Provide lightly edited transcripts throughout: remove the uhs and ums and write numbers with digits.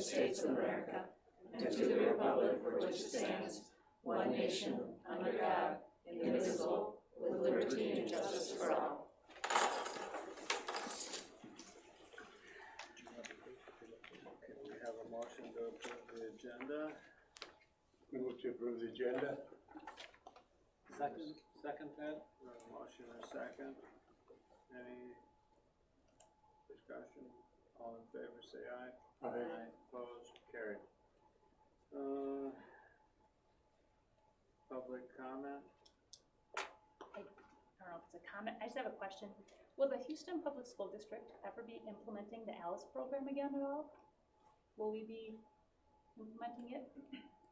States of America, and to the republic for which it stands, one nation, under God, indivisible, with liberty and justice for all. Okay, we have a motion to approve the agenda. Move to approve the agenda. Second that. We have a motion and a second. Any discussion? All in favor, say aye. Aye. Opposed? Carried. Public comment? I don't know if it's a comment, I just have a question. Will the Houston Public School District ever be implementing the ALICE program again at all? Will we be implementing it?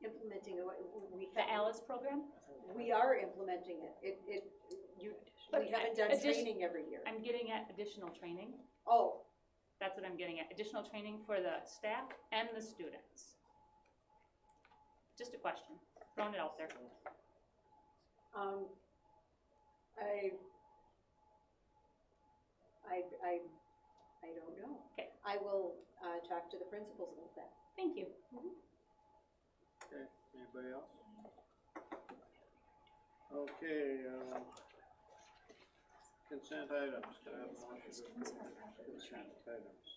Implementing The ALICE program? we are implementing it. But We haven't done training every year. I'm getting at additional training. Oh, That's what I'm getting at, additional training for the staff and the students. Just a question, throwing it out there. I don't know. Okay. I will talk to the principals about that. Thank you. Okay, anybody else? Okay, consent items. Can I have a motion to approve consent items?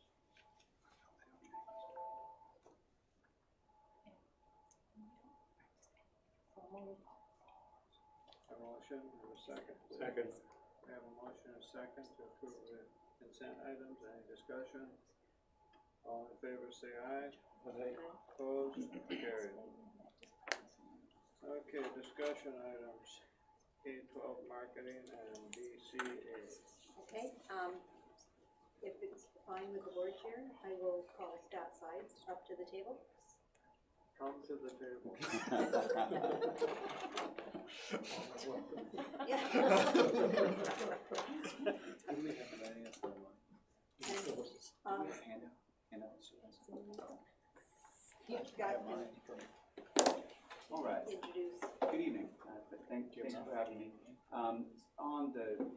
A motion and a second. Second. We have a motion and a second to approve the consent items. Any discussion? All in favor say aye. Aye. Opposed? Carried. Okay, discussion items. K-12 marketing and BCA. Okay, if it's fine with the board chair, I will call Scott Sides up to the table. Come to the table. Yeah. Scott can All right. introduce. Good evening. Thanks for having me.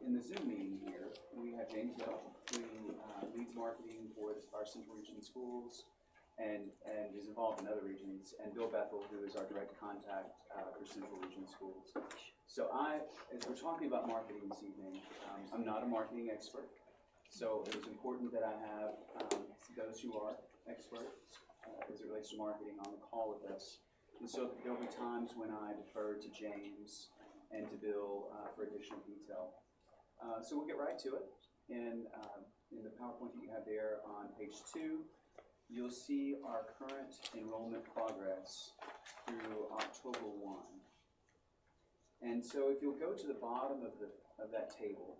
In the Zoom meeting here, we have James Hill, who leads marketing for our Central Region schools and is involved in other regions, and Bill Bethel, who is our direct contact for Central Region schools. So as we're talking about marketing this evening, I'm not a marketing expert, so it was important that I have those who are experts as it relates to marketing on the call with us. And so there'll be times when I defer to James and to Bill for additional detail. So we'll get right to it. In the PowerPoint that you have there on page 2, you'll see our current enrollment progress through October 1. And so if you'll go to the bottom of that table,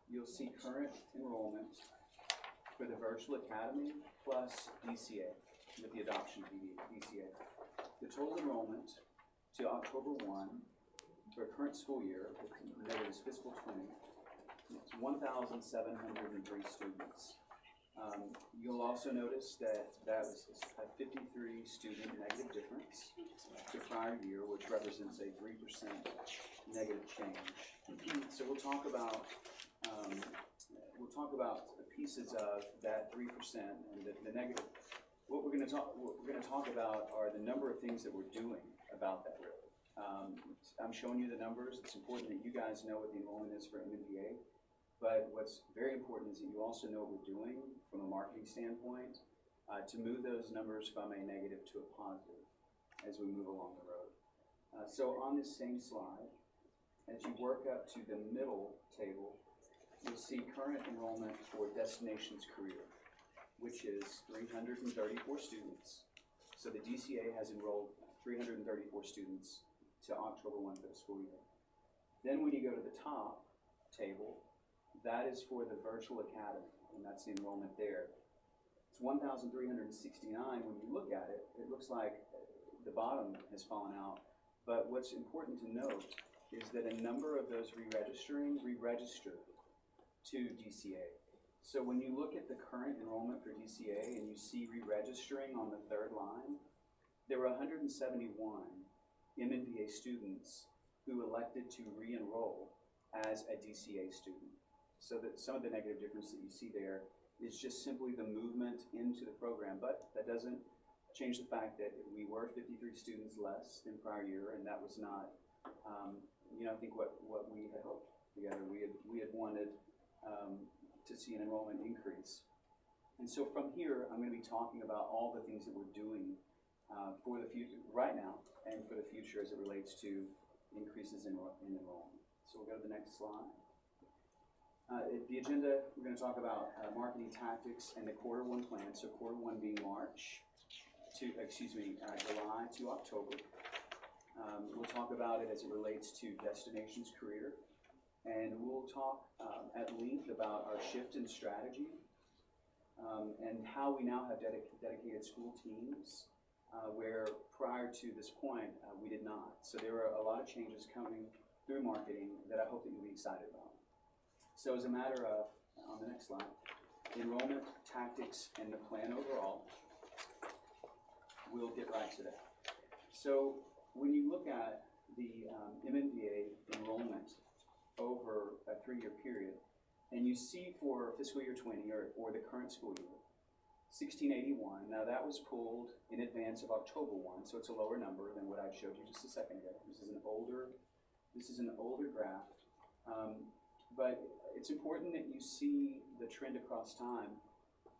you'll see current enrollment for the Virtual Academy plus DCA, with the adoption of DCA. The total enrollment to October 1 for current school year, that is fiscal 20, it's 1,703 students. You'll also notice that was a 53 student negative difference to prior year, which represents a 3% negative change. So we'll talk about the pieces of that 3% and the negative. What we're going to talk about are the number of things that we're doing about that. I'm showing you the numbers. It's important that you guys know what the enrollment is for MNVA. But what's very important is that you also know what we're doing from a marketing standpoint to move those numbers from a negative to a positive as we move along the road. So on this same slide, as you work up to the middle table, you'll see current enrollment for Destinations Career, which is 334 students. So the DCA has enrolled 334 students to October 1 for the school year. Then when you go to the top table, that is for the Virtual Academy, and that's the enrollment there. It's 1,369. When you look at it, it looks like the bottom has fallen out. But what's important to note is that a number of those re-registered to DCA. So when you look at the current enrollment for DCA and you see re-registering on the third line, there were 171 MNVA students who elected to re-enroll as a DCA student. So that some of the negative difference that you see there is just simply the movement into the program, but that doesn't change the fact that we were 53 students less than prior year, and that was not, I think what we had hoped together. We had wanted to see an enrollment increase. And so from here, I'm going to be talking about all the things that we're doing for the future, right now, and for the future as it relates to increases in enrollment. So we'll go to the next slide. The agenda, we're going to talk about marketing tactics and the Q1 plan. So Q1 being July to October. We'll talk about it as it relates to Destinations Career, and we'll talk at length about our shift in strategy and how we now have dedicated school teams, where prior to this point we did not. So there are a lot of changes coming through marketing that I hope that you'll be excited about. So as a matter of, on the next slide, enrollment, tactics, and the plan overall, we'll get right to that. So when you look at the MNVA enrollment over a 3-year period, and you see for fiscal year 20 or the current school year, 1681, now that was pulled in advance of October 1, so it's a lower number than what I showed you just a second ago. This is an older graph, but it's important that you see the trend across time,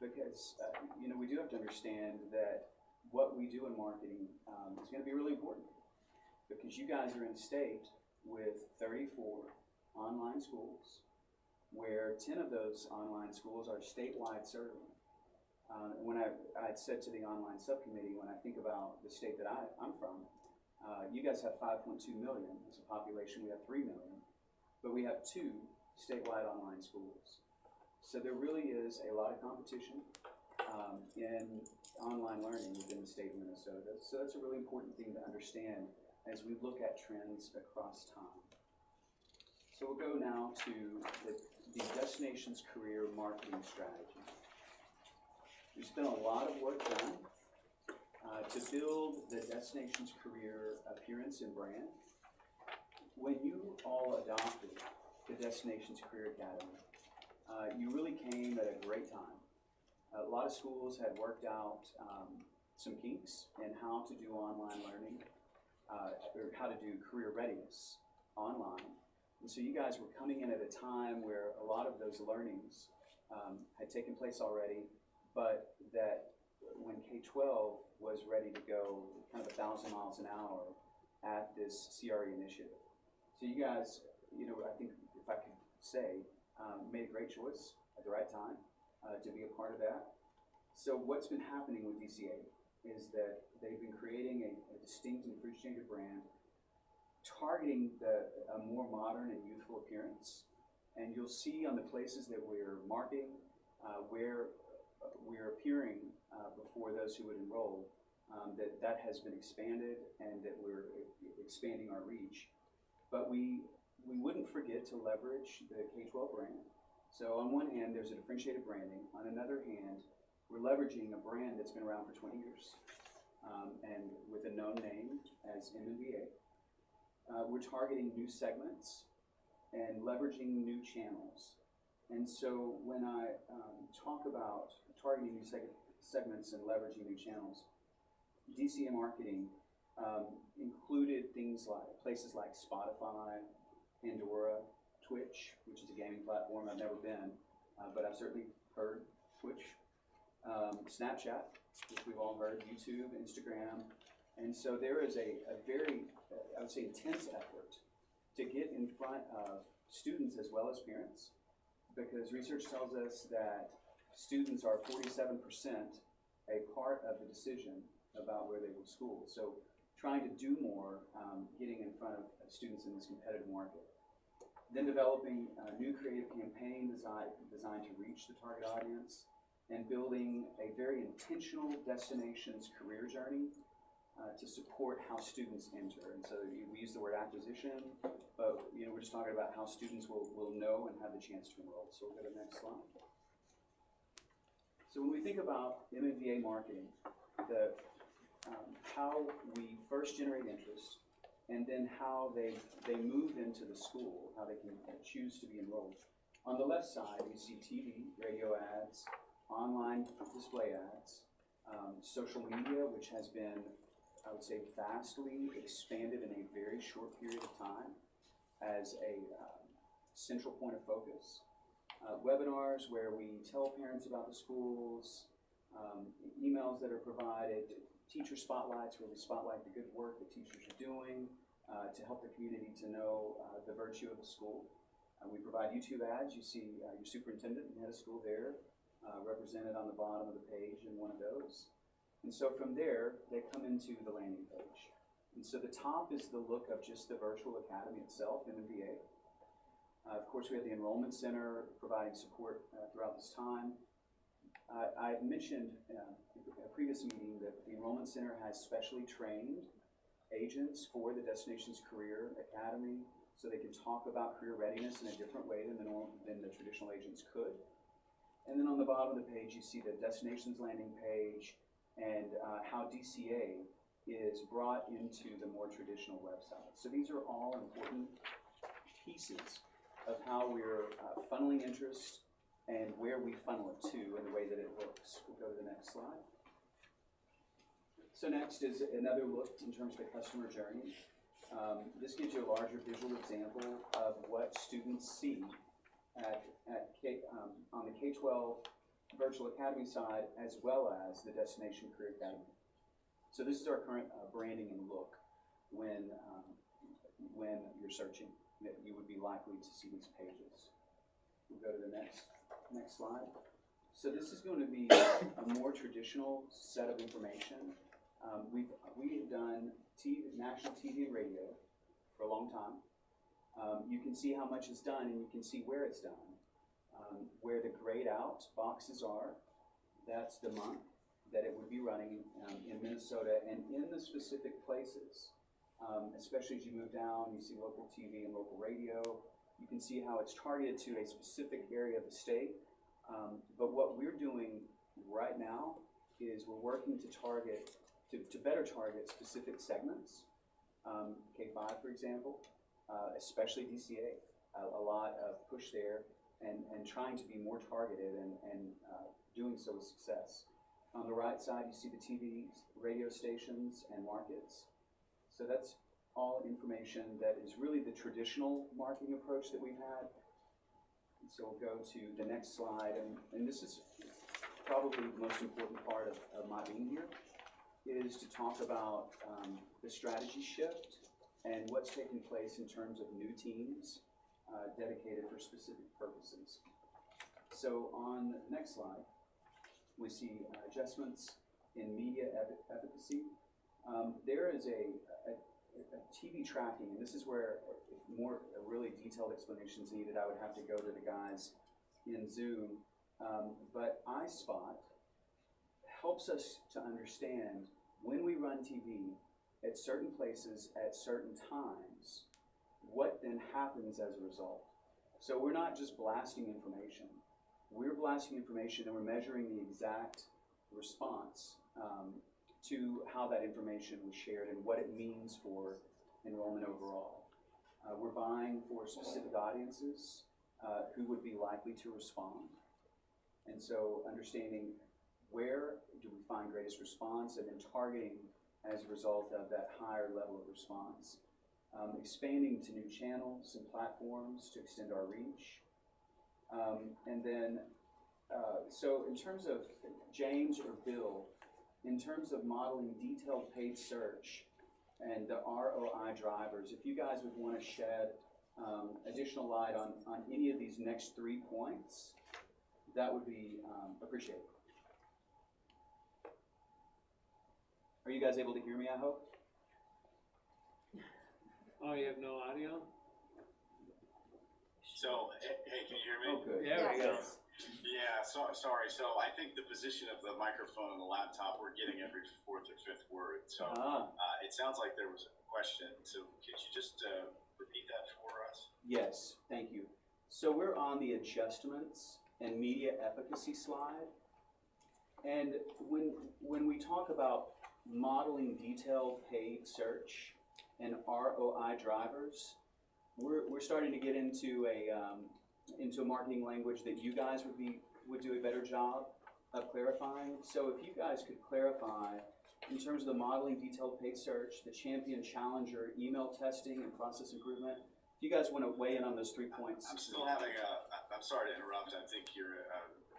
because we do have to understand that what we do in marketing is going to be really important, because you guys are in a state with 34 online schools, where 10 of those online schools are statewide serving. When I had said to the online subcommittee, when I think about the state that I'm from, you guys have 5.2 million as a population. We have 3 million, but we have 2 statewide online schools. So there really is a lot of competition in online learning within the state of Minnesota. So that's a really important thing to understand as we look at trends across time. So we'll go now to the Destinations Career Marketing Strategy. There's been a lot of work done to build the Destinations Career appearance and brand. When you all adopted the Destinations Career Academy, you really came at a great time. A lot of schools had worked out some kinks in how to do online learning, or how to do career readiness online. And so you guys were coming in at a time where a lot of those learnings had taken place already, but that when K-12 was ready to go kind of 1,000 miles an hour at this CRE initiative. So you guys, I think if I could say, made a great choice at the right time to be a part of that. So what's been happening with DCA is that they've been creating a distinct and differentiated brand, targeting a more modern and youthful appearance. And you'll see on the places that we're marketing, where we're appearing before those who would enroll, that has been expanded and that we're expanding our reach. But we wouldn't forget to leverage the K-12 brand. So on one hand, there's a differentiated branding. On another hand, we're leveraging a brand that's been around for 20 years and with a known name as MNVA. We're targeting new segments and leveraging new channels. And so when I talk about targeting new segments and leveraging new channels, DCA marketing included things like places like Spotify, Pandora, Twitch, which is a gaming platform I've never been, but I've certainly heard Twitch, Snapchat, which we've all heard, YouTube, Instagram. And so there is a very, I would say, intense effort to get in front of students as well as parents, because research tells us that students are 47% a part of the decision about where they will school. So trying to do more, getting in front of students in this competitive market. Then developing a new creative campaign designed to reach the target audience, and building a very intentional destinations career journey to support how students enter. And so we use the word acquisition, but we're just talking about how students will know and have the chance to enroll. So we'll go to the next slide. So when we think about MNVA marketing, how we first generate interest, and then how they move into the school, how they can choose to be enrolled. On the left side, you see TV, radio ads, online display ads, social media, which has been, I would say, vastly expanded in a very short period of time as a central point of focus. Webinars where we tell parents about the schools, emails that are provided, teacher spotlights where we spotlight the good work that teachers are doing to help the community to know the virtue of the school. We provide YouTube ads. You see your superintendent and head of school there represented on the bottom of the page in one of those. And so from there, they come into the landing page. And so the top is the look of just the virtual academy itself in the VA. Of course, we have the Enrollment Center providing support throughout this time. I mentioned in a previous meeting that the Enrollment Center has specially trained agents for the Destinations Career Academy so they can talk about career readiness in a different way than the traditional agents could. And then on the bottom of the page, you see the Destinations landing page and how DCA is brought into the more traditional website. So these are all important pieces of how we're funneling interest and where we funnel it to and the way that it looks. We'll go to the next slide. So next is another look in terms of the customer journey. This gives you a larger visual example of what students see on the K-12 Virtual Academy side as well as the Destination Career Academy. So this is our current branding and look when you're searching, that you would be likely to see these pages. We'll go to the next slide. So this is going to be a more traditional set of information. We have done national TV and radio for a long time. You can see how much is done and you can see where it's done. Where the grayed out boxes are, that's the month that it would be running in Minnesota and in the specific places. Especially as you move down, you see local TV and local radio. You can see how it's targeted to a specific area of the state. But what we're doing right now is we're working to target, to better target specific segments. K-5, for example, especially DCA, a lot of push there and trying to be more targeted and doing so with success. On the right side, you see the TVs, radio stations, and markets. So that's all information that is really the traditional marketing approach that we've had. And so we'll go to the next slide, and this is probably the most important part of my being here, is to talk about the strategy shift and what's taking place in terms of new teams dedicated for specific purposes. So on the next slide, we see adjustments in media efficacy. There is a TV tracking, and this is where if a really detailed explanation is needed, I would have to go to the guys in Zoom. But iSpot helps us to understand when we run TV at certain places at certain times, what then happens as a result. So we're not just blasting information. We're blasting information and we're measuring the exact response to how that information was shared and what it means for enrollment overall. We're buying for specific audiences who would be likely to respond. And so understanding where do we find greatest response and then targeting as a result of that higher level of response. Expanding to new channels and platforms to extend our reach. And then, so in terms of James or Bill, in terms of modeling detailed paid search and the ROI drivers, if you guys would want to shed additional light on any of these next 3 points, that would be appreciated. Are you guys able to hear me, I hope? Oh, you have no audio? So, hey, can you hear me? Oh, good. There we go. Yeah, sorry. So I think the position of the microphone on the laptop, we're getting every fourth or fifth word. So it sounds like there was a question. So could you just repeat that for us? Yes, thank you. So we're on the adjustments and media efficacy slide. And when we talk about modeling detailed paid search and ROI drivers, we're starting to get into a marketing language that you guys would do a better job clarifying. So if you guys could clarify, in terms of the modeling, detailed paid search, the champion, challenger, email testing, and process improvement, if you guys want to weigh in on those 3 points. I'm still having I'm sorry to interrupt, I think you're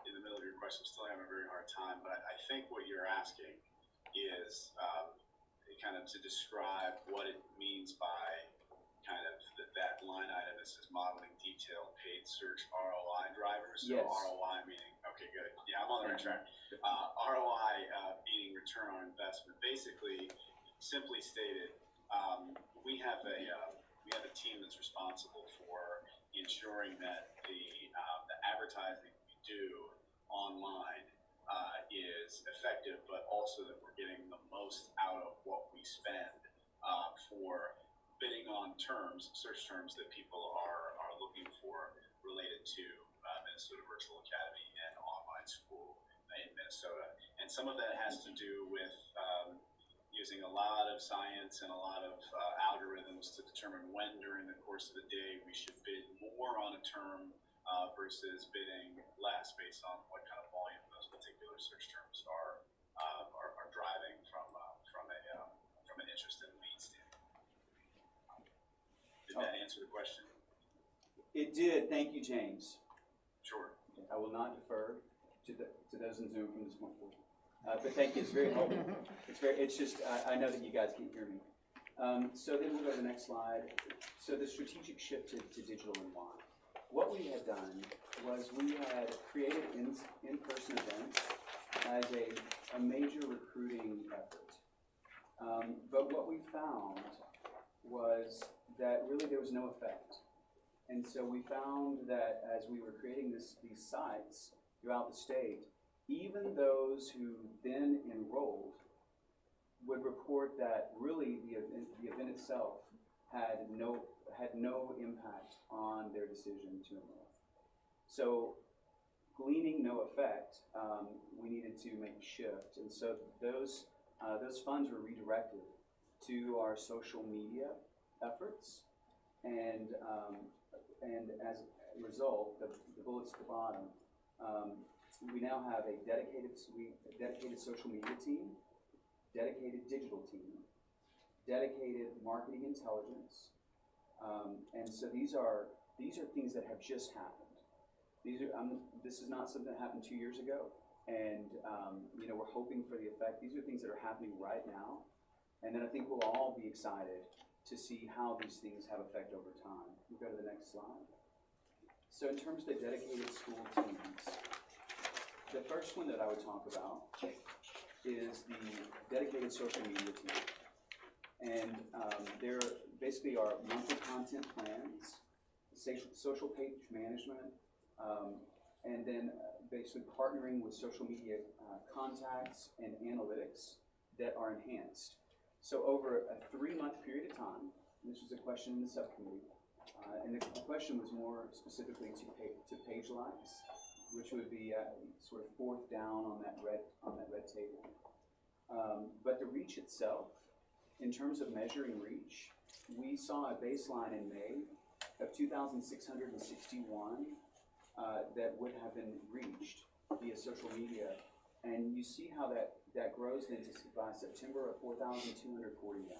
in the middle of your question, still having a very hard time, but I think what you're asking is kind of to describe what it means by kind of that line item that says modeling detailed paid search ROI drivers. So Yes. ROI meaning, okay, good. Yeah, I'm on the right track. ROI meaning return on investment. Basically, simply stated, we have a team that's responsible for ensuring that the advertising we do online is effective, but also that we're getting the most out of what we spend for bidding on terms, search terms that people are looking for related to Minnesota Virtual Academy and online school in Minnesota. And some of that has to do with using a lot of science and a lot of algorithms to determine when during the course of the day we should bid more on a term versus bidding less based on what kind of volume those particular search terms are driving from an interest in lead standpoint. Did that answer the question? It did. Thank you, James. Sure. I will not defer to those in Zoom from this point forward. But thank you. It's very helpful. It's just I know that you guys can't hear me. So then we'll go to the next slide. So the strategic shift to digital and why. What we had done was we had created in-person events as a major recruiting effort. But what we found was that really there was no effect. And so we found that as we were creating these sites throughout the state, even those who then enrolled would report that really the event itself had no impact on their decision to enroll. So gleaning no effect, we needed to make a shift. And so those funds were redirected to our social media efforts. And as a result, the bullets at the bottom, we now have a dedicated social media team, dedicated digital team, dedicated marketing intelligence, and so these are things that have just happened. This is not something that happened 2 years ago, and we're hoping for the effect. These are things that are happening right now, and then I think we'll all be excited to see how these things have effect over time. We'll go to the next slide. So in terms of the dedicated school teams, the first one that I would talk about is the dedicated social media team. And there basically are monthly content plans, social page management, and then basically partnering with social media contacts and analytics that are enhanced. So over a 3-month period of time, this was a question in the subcommittee, and the question was more specifically to page likes, which would be sort of fourth down on that red table. But the reach itself, in terms of measuring reach, we saw a baseline in May of 2,661 that would have been reached via social media, and you see how that grows then to by September of 4,249.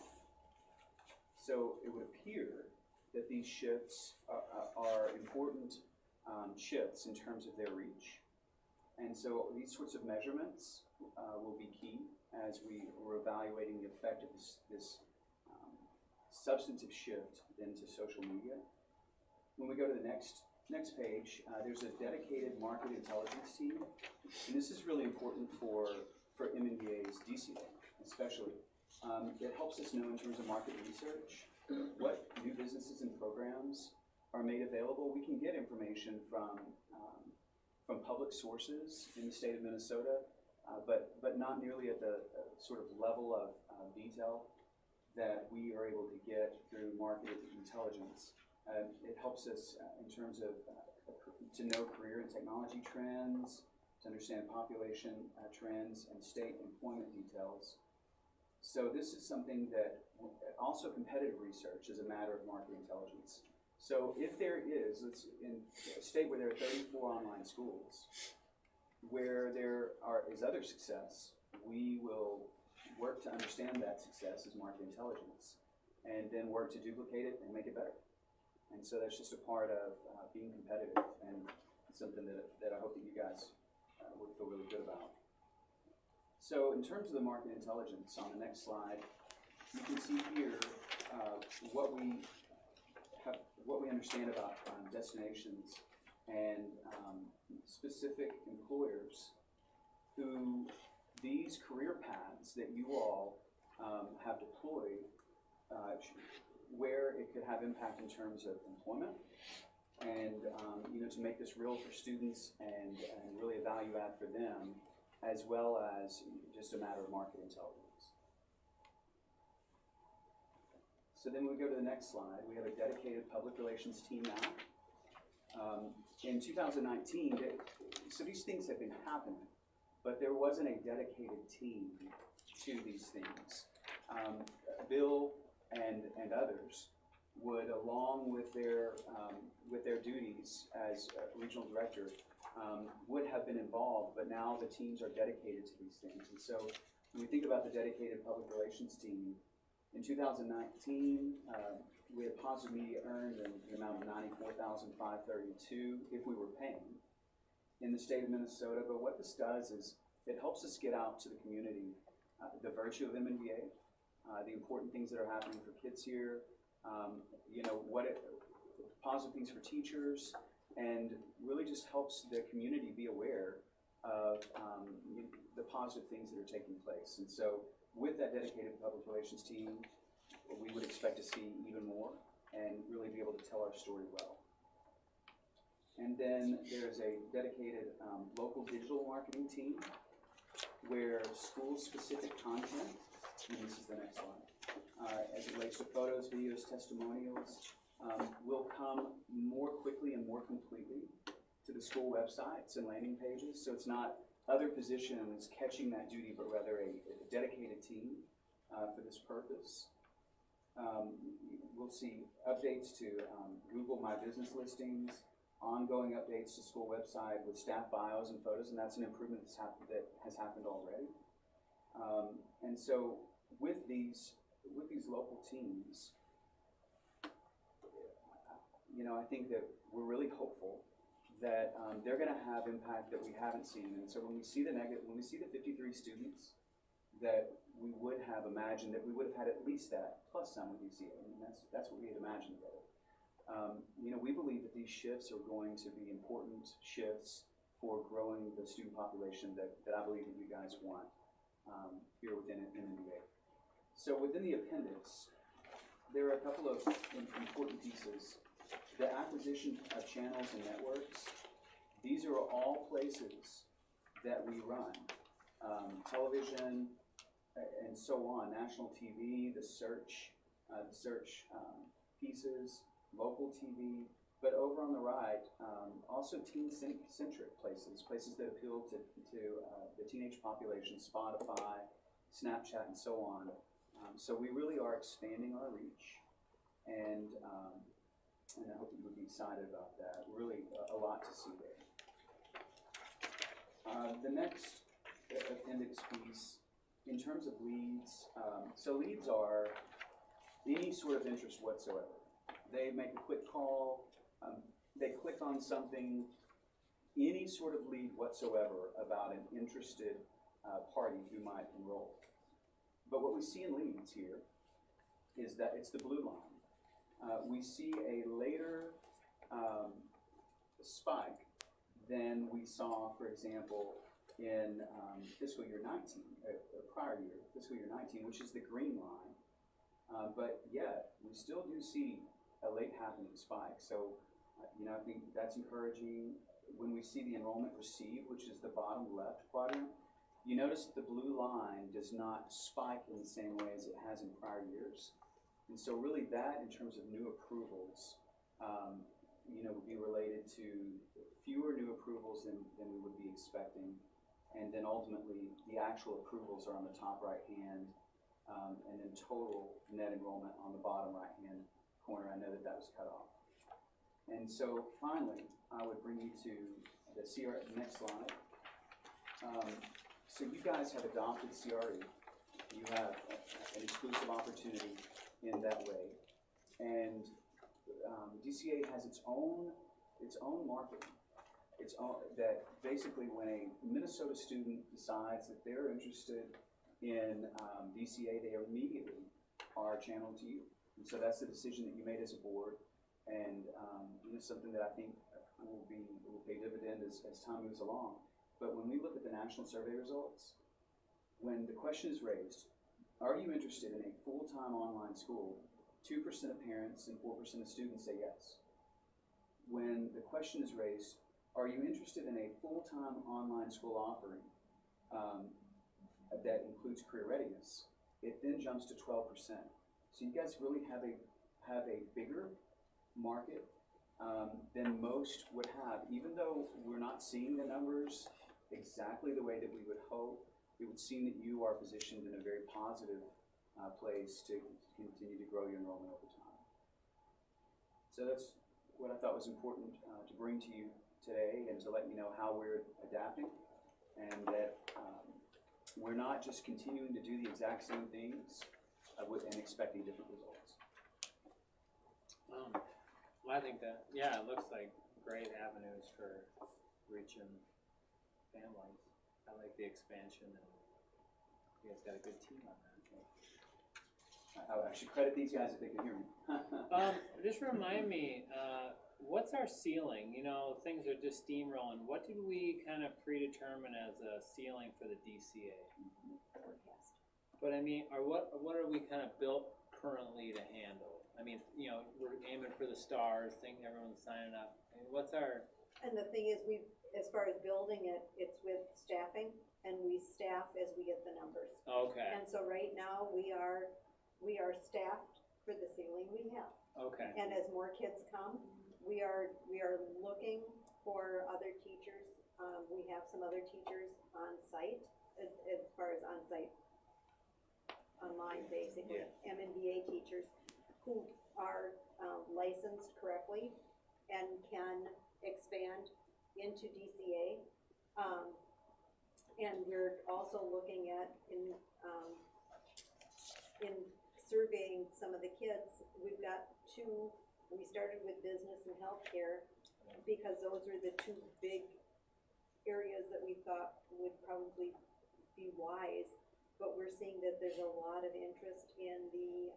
So it would appear that these shifts are important shifts in terms of their reach. And so these sorts of measurements will be key as we were evaluating the effect of this substantive shift into social media. When we go to the next page, there's a dedicated market intelligence team, and this is really important for MNVA's DCA, especially. It helps us know in terms of market research what new businesses and programs are made available. We can get information from public sources in the state of Minnesota, but not nearly at the sort of level of detail that we are able to get through market intelligence. It helps us in terms of to know career and technology trends, to understand population trends and state employment details. So this is something that also competitive research is a matter of market intelligence. So if there is, in a state where there are 34 online schools, Where there is other success, we will work to understand that success as market intelligence, and then work to duplicate it and make it better. And so that's just a part of being competitive, and something that I hope that you guys would feel really good about. So in terms of the market intelligence, on the next slide, you can see here what we understand about destinations and specific employers who these career paths that you all have deployed, where it could have impact in terms of employment, and to make this real for students and really a value add for them, as well as just a matter of market intelligence. So then we go to the next slide. We have a dedicated public relations team now. In 2019, so these things have been happening, but there wasn't a dedicated team to these things. Bill and others would, along with their duties as regional director, would have been involved, but now the teams are dedicated to these things. And so when we think about the dedicated public relations team, in 2019, we had positive media earned in the amount of $94,532 if we were paying in the state of Minnesota. But what this does is it helps us get out to the community the virtue of MNBA, the important things that are happening for kids here, positive things for teachers, and really just helps the community be aware of the positive things that are taking place. And so with that dedicated public relations team, we would expect to see even more and really be able to tell our story well. And then there's a dedicated local digital marketing team where school-specific content, and this is the next slide, as it relates to photos, videos, testimonials, will come more quickly and more completely to the school websites and landing pages. So it's not other positions catching that duty, but rather a dedicated team for this purpose. We'll see updates to Google My Business listings, ongoing updates to school website with staff bios and photos, and that's an improvement that has happened already. And so with these local teams, I think that we're really hopeful that they're going to have impact that we haven't seen. And so when we see the 53 students that we would have imagined that we would have had at least that plus some with UCA, I mean, that's what we had imagined of it. We believe that these shifts are going to be important shifts for growing the student population that I believe that you guys want here within MNBA. So within the appendix, there are a couple of important pieces. The acquisition of channels and networks, these are all places that we run. Television and so on, national TV, the search pieces, local TV, but over on the right, also teen-centric places that appeal to the teenage population, Spotify, Snapchat, and so on. So we really are expanding our reach, and I hope you would be excited about that. Really a lot to see there. The next appendix piece, in terms of leads, so leads are any sort of interest whatsoever. They make a quick call, they click on something, any sort of lead whatsoever about an interested party who might enroll. But what we see in leads here is that it's the blue line. We see a later spike than we saw, for example, in fiscal year 19, prior year, fiscal year 19, which is the green line. But yet, we still do see a late happening spike. So, I think that's encouraging. When we see the enrollment received, which is the bottom left quadrant, you notice that the blue line does not spike in the same way as it has in prior years. And so really that, in terms of new approvals, would be related to fewer new approvals than we would be expecting. And then ultimately, the actual approvals are on the top right hand, and then total net enrollment on the bottom right hand corner. I know that was cut off. And so finally, I would bring you to the next slide. So you guys have adopted CRE. You have an exclusive opportunity in that way. And DCA has its own market. Its own, that basically when a Minnesota student decides that they're interested in DCA, they immediately are channeled to you. And so that's the decision that you made as a board. And it's something that I think will pay dividend as time moves along. But when we look at the national survey results, when the question is raised, are you interested in a full-time online school? 2% of parents and 4% of students say yes. When the question is raised, are you interested in a full-time online school offering that includes career readiness? It then jumps to 12%. So you guys really have a bigger market than most would have. Even though we're not seeing the numbers exactly the way that we would hope, it would seem that you are positioned in a very positive place to continue to grow your enrollment over time. So that's what I thought was important to bring to you today, and to let you know how we're adapting, and that we're not just continuing to do the exact same things and expecting different results. I think that, yeah, it looks like great avenues for reaching families. I like the expansion, and you guys got a good team on that. I would actually credit these guys if they could hear me. Just remind me, what's our ceiling? You know, things are just steamrolling. What did we kind of predetermine as a ceiling for the DCA? Forecast. But I mean, what are we kind of built currently to handle? I mean, you know, we're aiming for the stars, thinking everyone's signing up. I mean, what's our? And the thing is, as far as building it, it's with staffing, and we staff as we get the numbers. Okay. And so right now, we are staffed for the ceiling we have. Okay. And as more kids come, we are looking for other teachers. We have some other teachers on site, as far as on site, online basically, MNBA teachers who are licensed correctly and can expand into DCA. And we're also looking at in surveying some of the kids. We've got we started with business and healthcare because those were the two big areas that we thought would probably be wise. But we're seeing that there's a lot of interest in the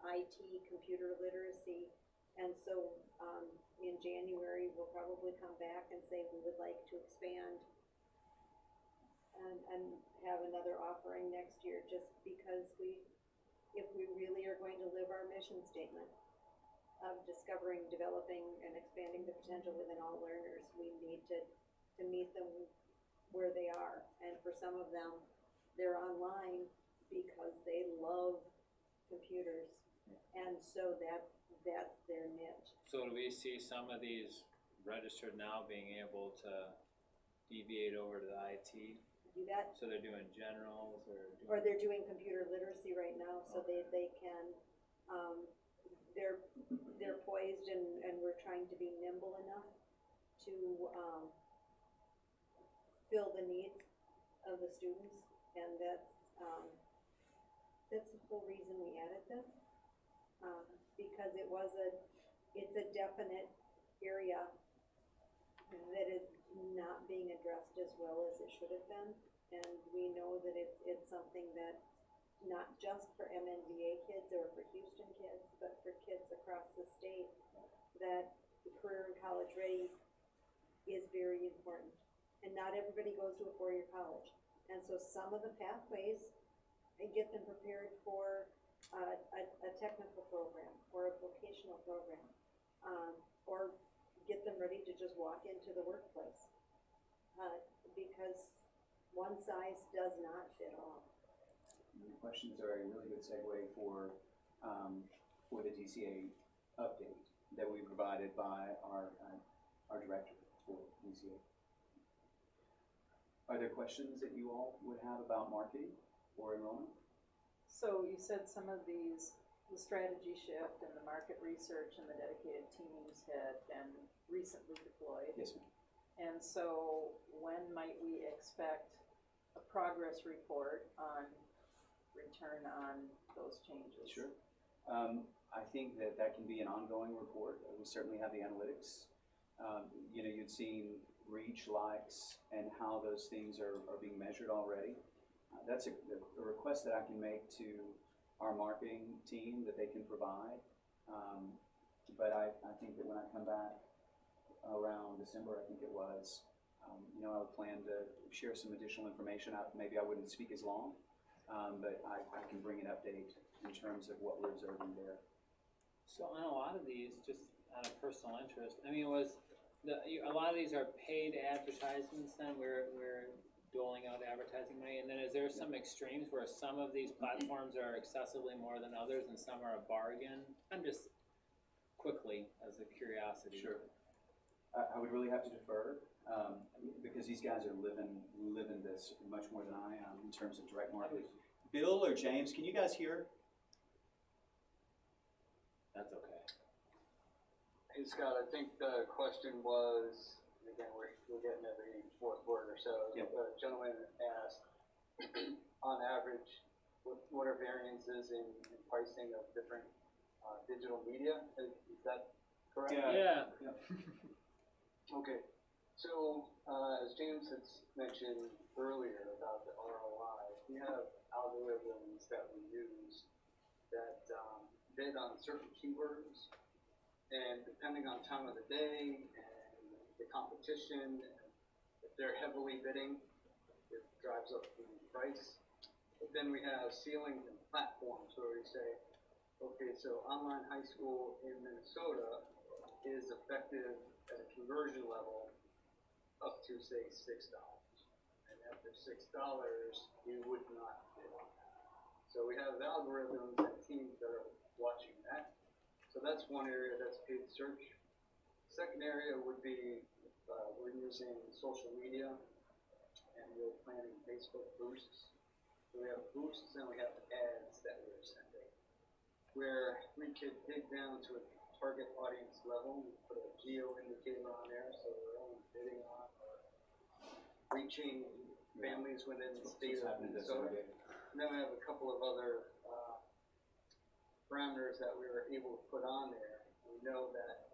IT, computer literacy. And so in January, we'll probably come back and say we would like to expand and have another offering next year, just because if we really are going to live our mission statement of discovering, developing, and expanding the potential within all learners, we need to meet them where they are. And for some of them, they're online because they love computers, and so that's their niche. So do we see some of these registered now being able to deviate over to the IT? Do that, So they're doing generals or they're doing computer literacy right now, so they can, they're poised, and we're trying to be nimble enough to fill the needs of the students, and that's the whole reason we added this, because it's a definite area that is not being addressed as well as it should have been, and we know that it's something that not just for MNVA kids or for Houston kids, but for kids across the state, that career and college ready is very important. And not everybody goes to a 4-year college. And so some of the pathways get them prepared for a technical program or a vocational program, or get them ready to just walk into the workplace, because one size does not fit all. And the questions are a really good segue for the DCA update that we provided by our director for DCA. Are there questions that you all would have about marketing or enrollment? So you said some of these, the strategy shift and the market research and the dedicated teams had been recently deployed. Yes, ma'am. And so when might we expect a progress report on return on those changes? Sure. I think that that can be an ongoing report. We certainly have the analytics. You know, you'd seen reach, likes, and how those things are being measured already. That's a request that I can make to our marketing team that they can provide. But I think that when I come back around December, I think it was, you know, I would plan to share some additional information. Maybe I wouldn't speak as long, but I can bring an update in terms of what we're observing there. So on a lot of these, just out of personal interest, I mean, a lot of these are paid advertisements then, we're doling out advertising money, and then is there some extremes where some of these platforms are excessively more than others and some are a bargain? I'm just quickly, as a curiosity. Sure. I would really have to defer, because these guys are living this much more than I am in terms of direct marketing. Bill or James, can you guys hear? That's okay. Hey Scott, I think the question was, again, we're getting every fourth word or so. Yep. The gentleman asked, on average, what are variances in pricing of different digital media? Is that correct? Yeah. Okay, so as James had mentioned earlier about the ROI, we have algorithms that we use that bid on certain keywords, and depending on time of the day and the competition, if they're heavily bidding, it drives up the price. But then we have ceilings and platforms where we say, okay, so online high school in Minnesota is effective at a conversion level up to say $6. And after $6, you would not bid on that. So we have algorithms and teams that are watching that. So that's one area that's paid search. Second area would be we're using social media and we're planning Facebook boosts. So we have boosts and we have ads that we're sending, where we could dig down to a target audience level. We put a geo indicator on there, so we're only bidding on or reaching families within the state of Minnesota. And then we have a couple of other parameters that we were able to put on there. We know that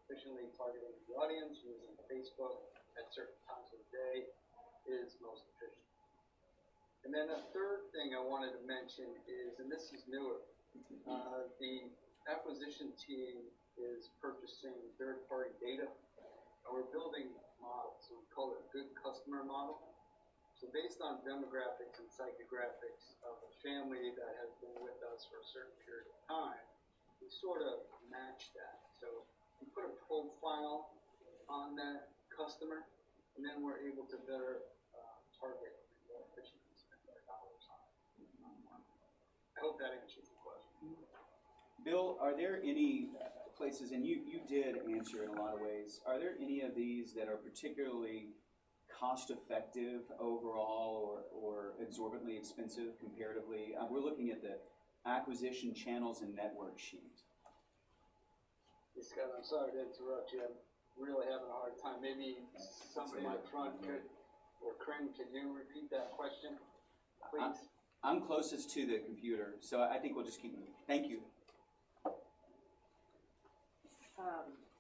efficiently targeting the audience using Facebook at certain times of the day is most efficient. And then the third thing I wanted to mention is, and this is newer, the acquisition team is purchasing third-party data, and we're building models. So we call it a good customer model. So based on demographics and psychographics of a family that has been with us for a certain period of time, we sort of match that. So we put a profile on that customer, and then we're able to better target and more efficiently spend our dollars on it. I hope that answers the question. Bill, are there any places, and you did answer in a lot of ways, are there any of these that are particularly cost-effective overall or exorbitantly expensive comparatively? We're looking at the acquisition channels and network sheet. Hey Scott, I'm sorry to interrupt you. I'm really having a hard time. Maybe somebody up front could, or Corinne, could you repeat that question, please? I'm closest to the computer, so I think we'll just keep moving. Thank you.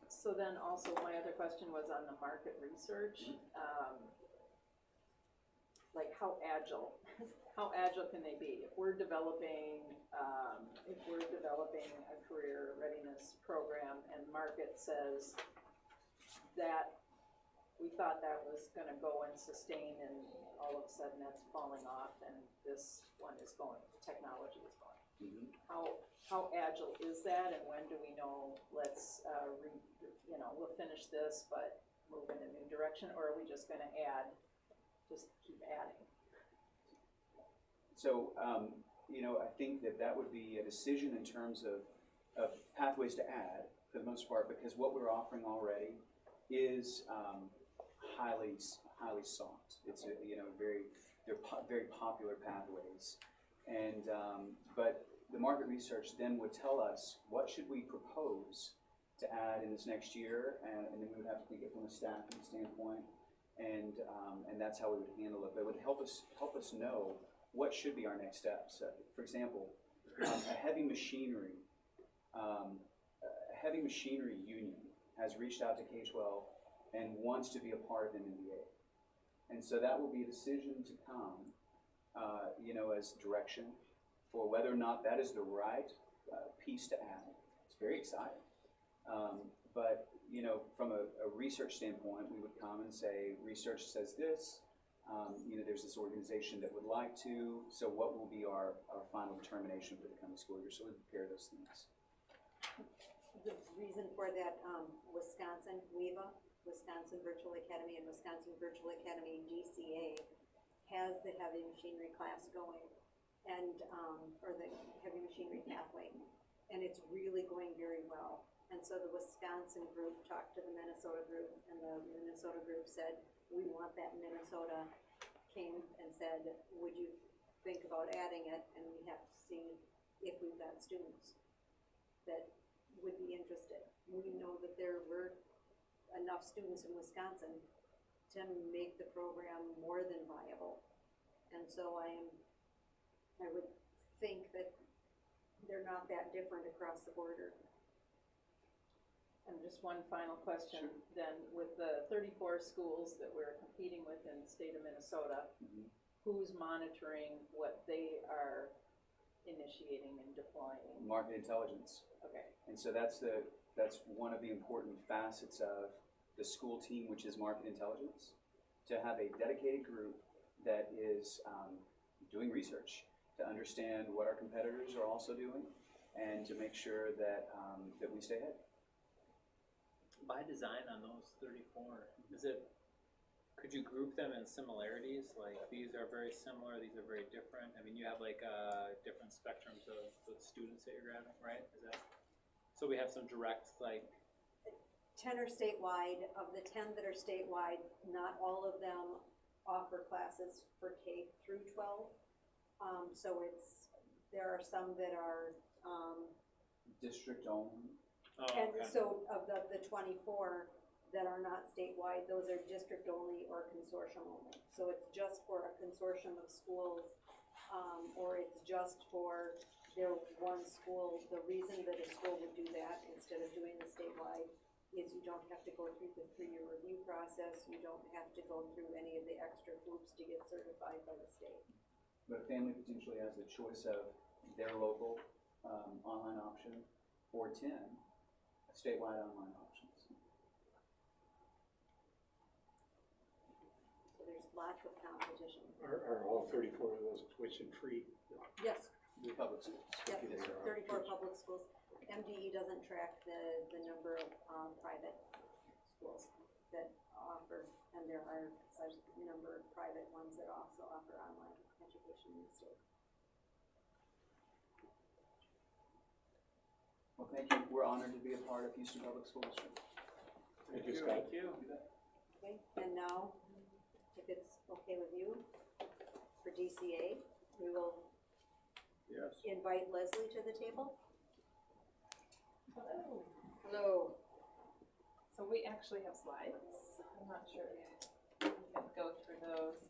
So then also my other question was on the market research. Like how agile can they be? If we're developing a career readiness program and market says that we thought that was gonna go and sustain, and all of a sudden that's falling off and this one is going, technology is going. Mm-hmm. How agile is that, and when do we know, let's, we'll finish this, but move in a new direction, or are we just gonna just keep adding? So, I think that would be a decision in terms of pathways to add, for the most part, because what we're offering already is highly sought. It's very popular pathways, but the market research then would tell us what should we propose to add in this next year, and then we would have to think it from a staffing standpoint, and that's how we would handle it. But it would help us know what should be our next steps. For example, a heavy machinery union has reached out to K-12 and wants to be a part of MNBA. And so that will be a decision to come, as direction for whether or not that is the right piece to add. It's very exciting. But, from a research standpoint, we would come and say, research says this, there's this organization that would like to, so what will be our final determination for the coming school year? So we prepare those things. The reason for that, Wisconsin WEVA, Wisconsin Virtual Academy, and Wisconsin Virtual Academy GCA has the heavy machinery class going, and or the heavy machinery pathway, and it's really going very well. And so the Wisconsin group talked to the Minnesota group, and the Minnesota group said, we want that. Minnesota came and said, would you think about adding it? And we have to see if we've got students that would be interested. We know that there were enough students in Wisconsin to make the program more than viable. And so I would think that they're not that different across the border. And just one final question, then, with the 34 schools that we're competing with in the state of Minnesota, who's monitoring what they are initiating and deploying? Market intelligence. Okay. And so that's one of the important facets of the school team, which is market intelligence, to have a dedicated group that is doing research to understand what our competitors are also doing, and to make sure that that we stay ahead. By design on those 34, could you group them in similarities? Like, these are very similar, these are very different? I mean, you have like different spectrums of the students that you're grabbing, right? So we have some direct, like... 10 are statewide. Of the 10 that are statewide, not all of them offer classes for K through 12. So there are some that are District only. Oh, and okay. so of the 24 that are not statewide, those are district only or consortium only. So it's just for a consortium of schools, or it's just for their one school. The reason that a school would do that instead of doing the statewide is you don't have to go through the 3-year review process. You don't have to go through any of the extra hoops to get certified by the state. But a family potentially has the choice of their local online option or 10 statewide online options. So there's lots of competition. Are all 34 of those tuition free? Yes, The public schools. yep, Yes, there are. 34 public schools. MDE doesn't track the number of private schools that offer, and there are a number of private ones that also offer online education in the state. Well, thank you. We're honored to be a part of Houston Public School District. Thank you, Scott. Thank you. Okay, and now, if it's okay with you, for DCA, we will Yes. invite Leslie to the table. Hello. Hello. So we actually have slides. I'm not sure if we can go through those.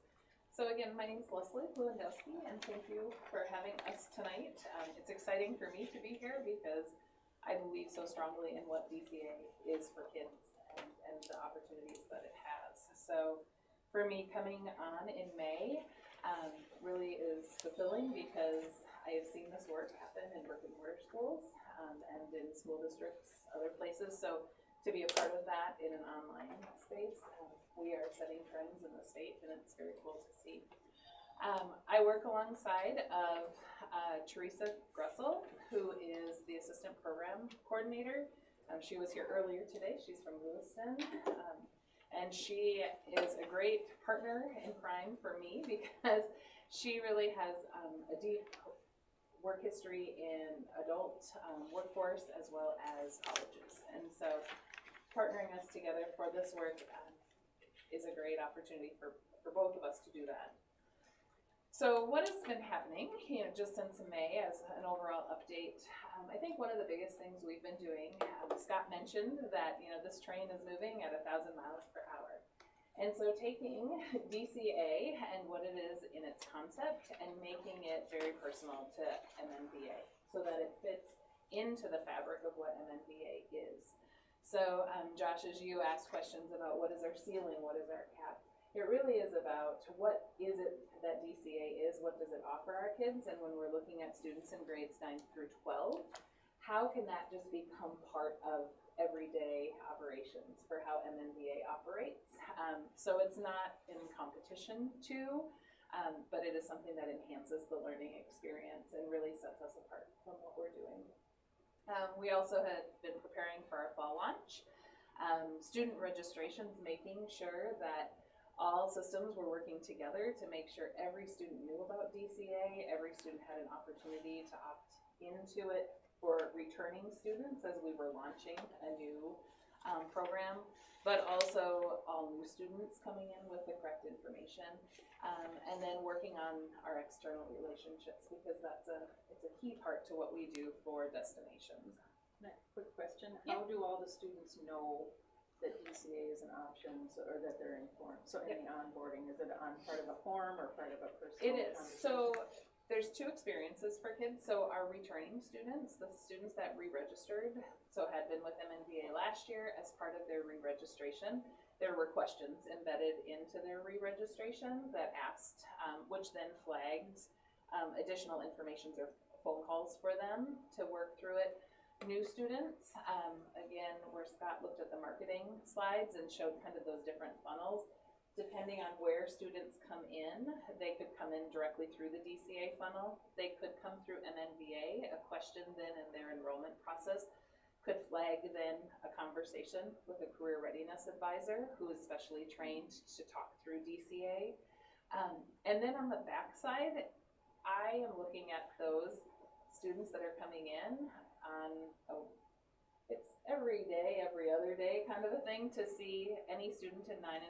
So again, my name is Leslie Lewandowski, and thank you for having us tonight. It's exciting for me to be here because I believe so strongly in what DCA is for kids and the opportunities that it has. So for me, coming on in May really is fulfilling because I have seen this work happen in brick and mortar schools and in school districts, other places. So to be a part of that in an online space, we are setting trends in the state, and it's very cool to see. I work alongside of Teresa Grussel, who is the assistant program coordinator. She was here earlier today. She's from Lewiston. And she is a great partner in crime for me because she really has a deep work history in adult workforce as well as colleges. And so partnering us together for this work is a great opportunity for both of us to do that. So what has been happening, just since May as an overall update, I think one of the biggest things we've been doing, Scott mentioned that, this train is moving at 1,000 miles per hour. And so taking DCA and what it is in its concept and making it very personal to MNBA so that it fits into the fabric of what MNBA is. So Josh, as you asked questions about what is our ceiling, what is our cap, it really is about what is it that DCA is, what does it offer our kids, and when we're looking at students in grades 9 through 12, how can that just become part of everyday operations for how MNBA operates? So it's not in competition to, but it is something that enhances the learning experience and really sets us apart from what we're doing. We also had been preparing for our fall launch. Student registrations, making sure that all systems were working together to make sure every student knew about DCA, every student had an opportunity to opt into it for returning students as we were launching a new program, but also all new students coming in with the correct information, and then working on our external relationships because it's a key part to what we do for destinations. Quick question, Yeah. how do all the students know that DCA is an option, or that they're informed? So any onboarding, is it on part of a form or part of a personal It is. conversation? So there's two experiences for kids. So our returning students, the students that re-registered, so had been with MNBA last year, as part of their re-registration, there were questions embedded into their re-registration that asked, which then flagged additional information or phone calls for them to work through it. New students, again, where Scott looked at the marketing slides and showed kind of those different funnels, depending on where students come in, they could come in directly through the DCA funnel. They could come through MNBA. A question then in their enrollment process could flag then a conversation with a career readiness advisor who is specially trained to talk through DCA. And then on the back side, I am looking at those students that are coming in on it's every day, every other day kind of a thing to see any student in 9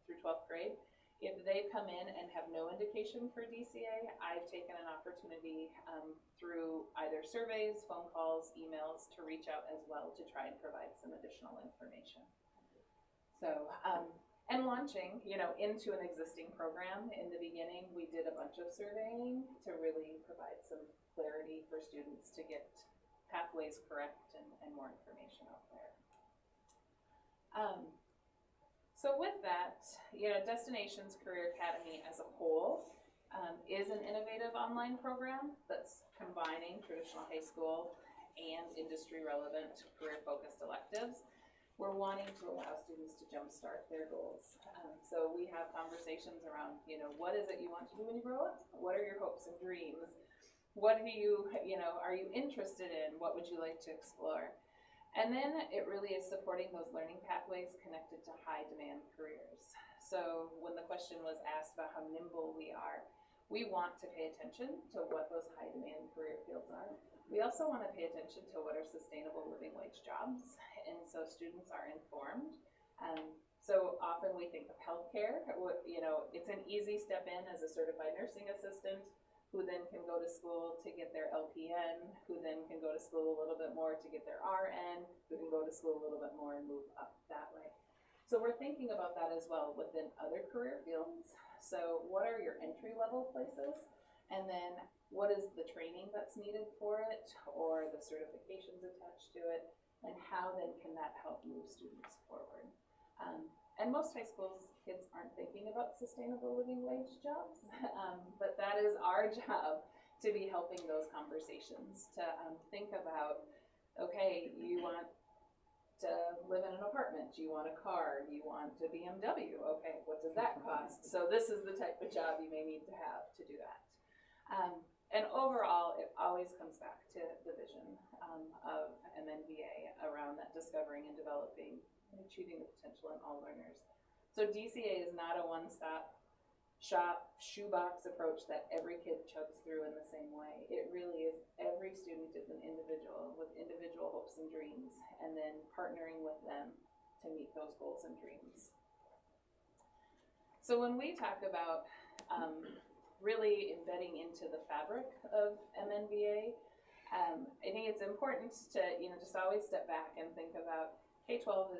through 12th grade. If they come in and have no indication for DCA, I've taken an opportunity through either surveys, phone calls, emails to reach out as well to try and provide some additional information. So, and launching, into an existing program in the beginning, we did a bunch of surveying to really provide some clarity for students to get pathways correct and more information out there. So with that, Destinations Career Academy as a whole is an innovative online program that's combining traditional high school and industry relevant career focused electives. We're wanting to allow students to jumpstart their goals. So we have conversations around, what is it you want to do when you grow up? What are your hopes and dreams? What do you, are you interested in? What would you like to explore? And then it really is supporting those learning pathways connected to high demand careers. So when the question was asked about how nimble we are, we want to pay attention to what those high demand career fields are. We also want to pay attention to what are sustainable living wage jobs. And so students are informed. So often we think of healthcare, it's an easy step in as a certified nursing assistant, who then can go to school to get their LPN, who then can go to school a little bit more to get their RN, who can go to school a little bit more and move up that way. So we're thinking about that as well within other career fields. So what are your entry level places? And then what is the training that's needed for it or the certifications attached to it? And how then can that help move students forward? And most high schools kids aren't thinking about sustainable living wage jobs, but that is our job to be helping those conversations, to think about, okay, you want to live in an apartment, you want a car, you want a BMW, okay, what does that cost? So this is the type of job you may need to have to do that. And overall, it always comes back to the vision of MNBA around that discovering and developing and achieving the potential in all learners. So DCA is not a one-stop shop, shoebox approach that every kid chugs through in the same way. It really is, every student is an individual with individual hopes and dreams, and then partnering with them to meet those goals and dreams. So when we talk about really embedding into the fabric of MNVA. I think it's important to, just always step back and think about K-12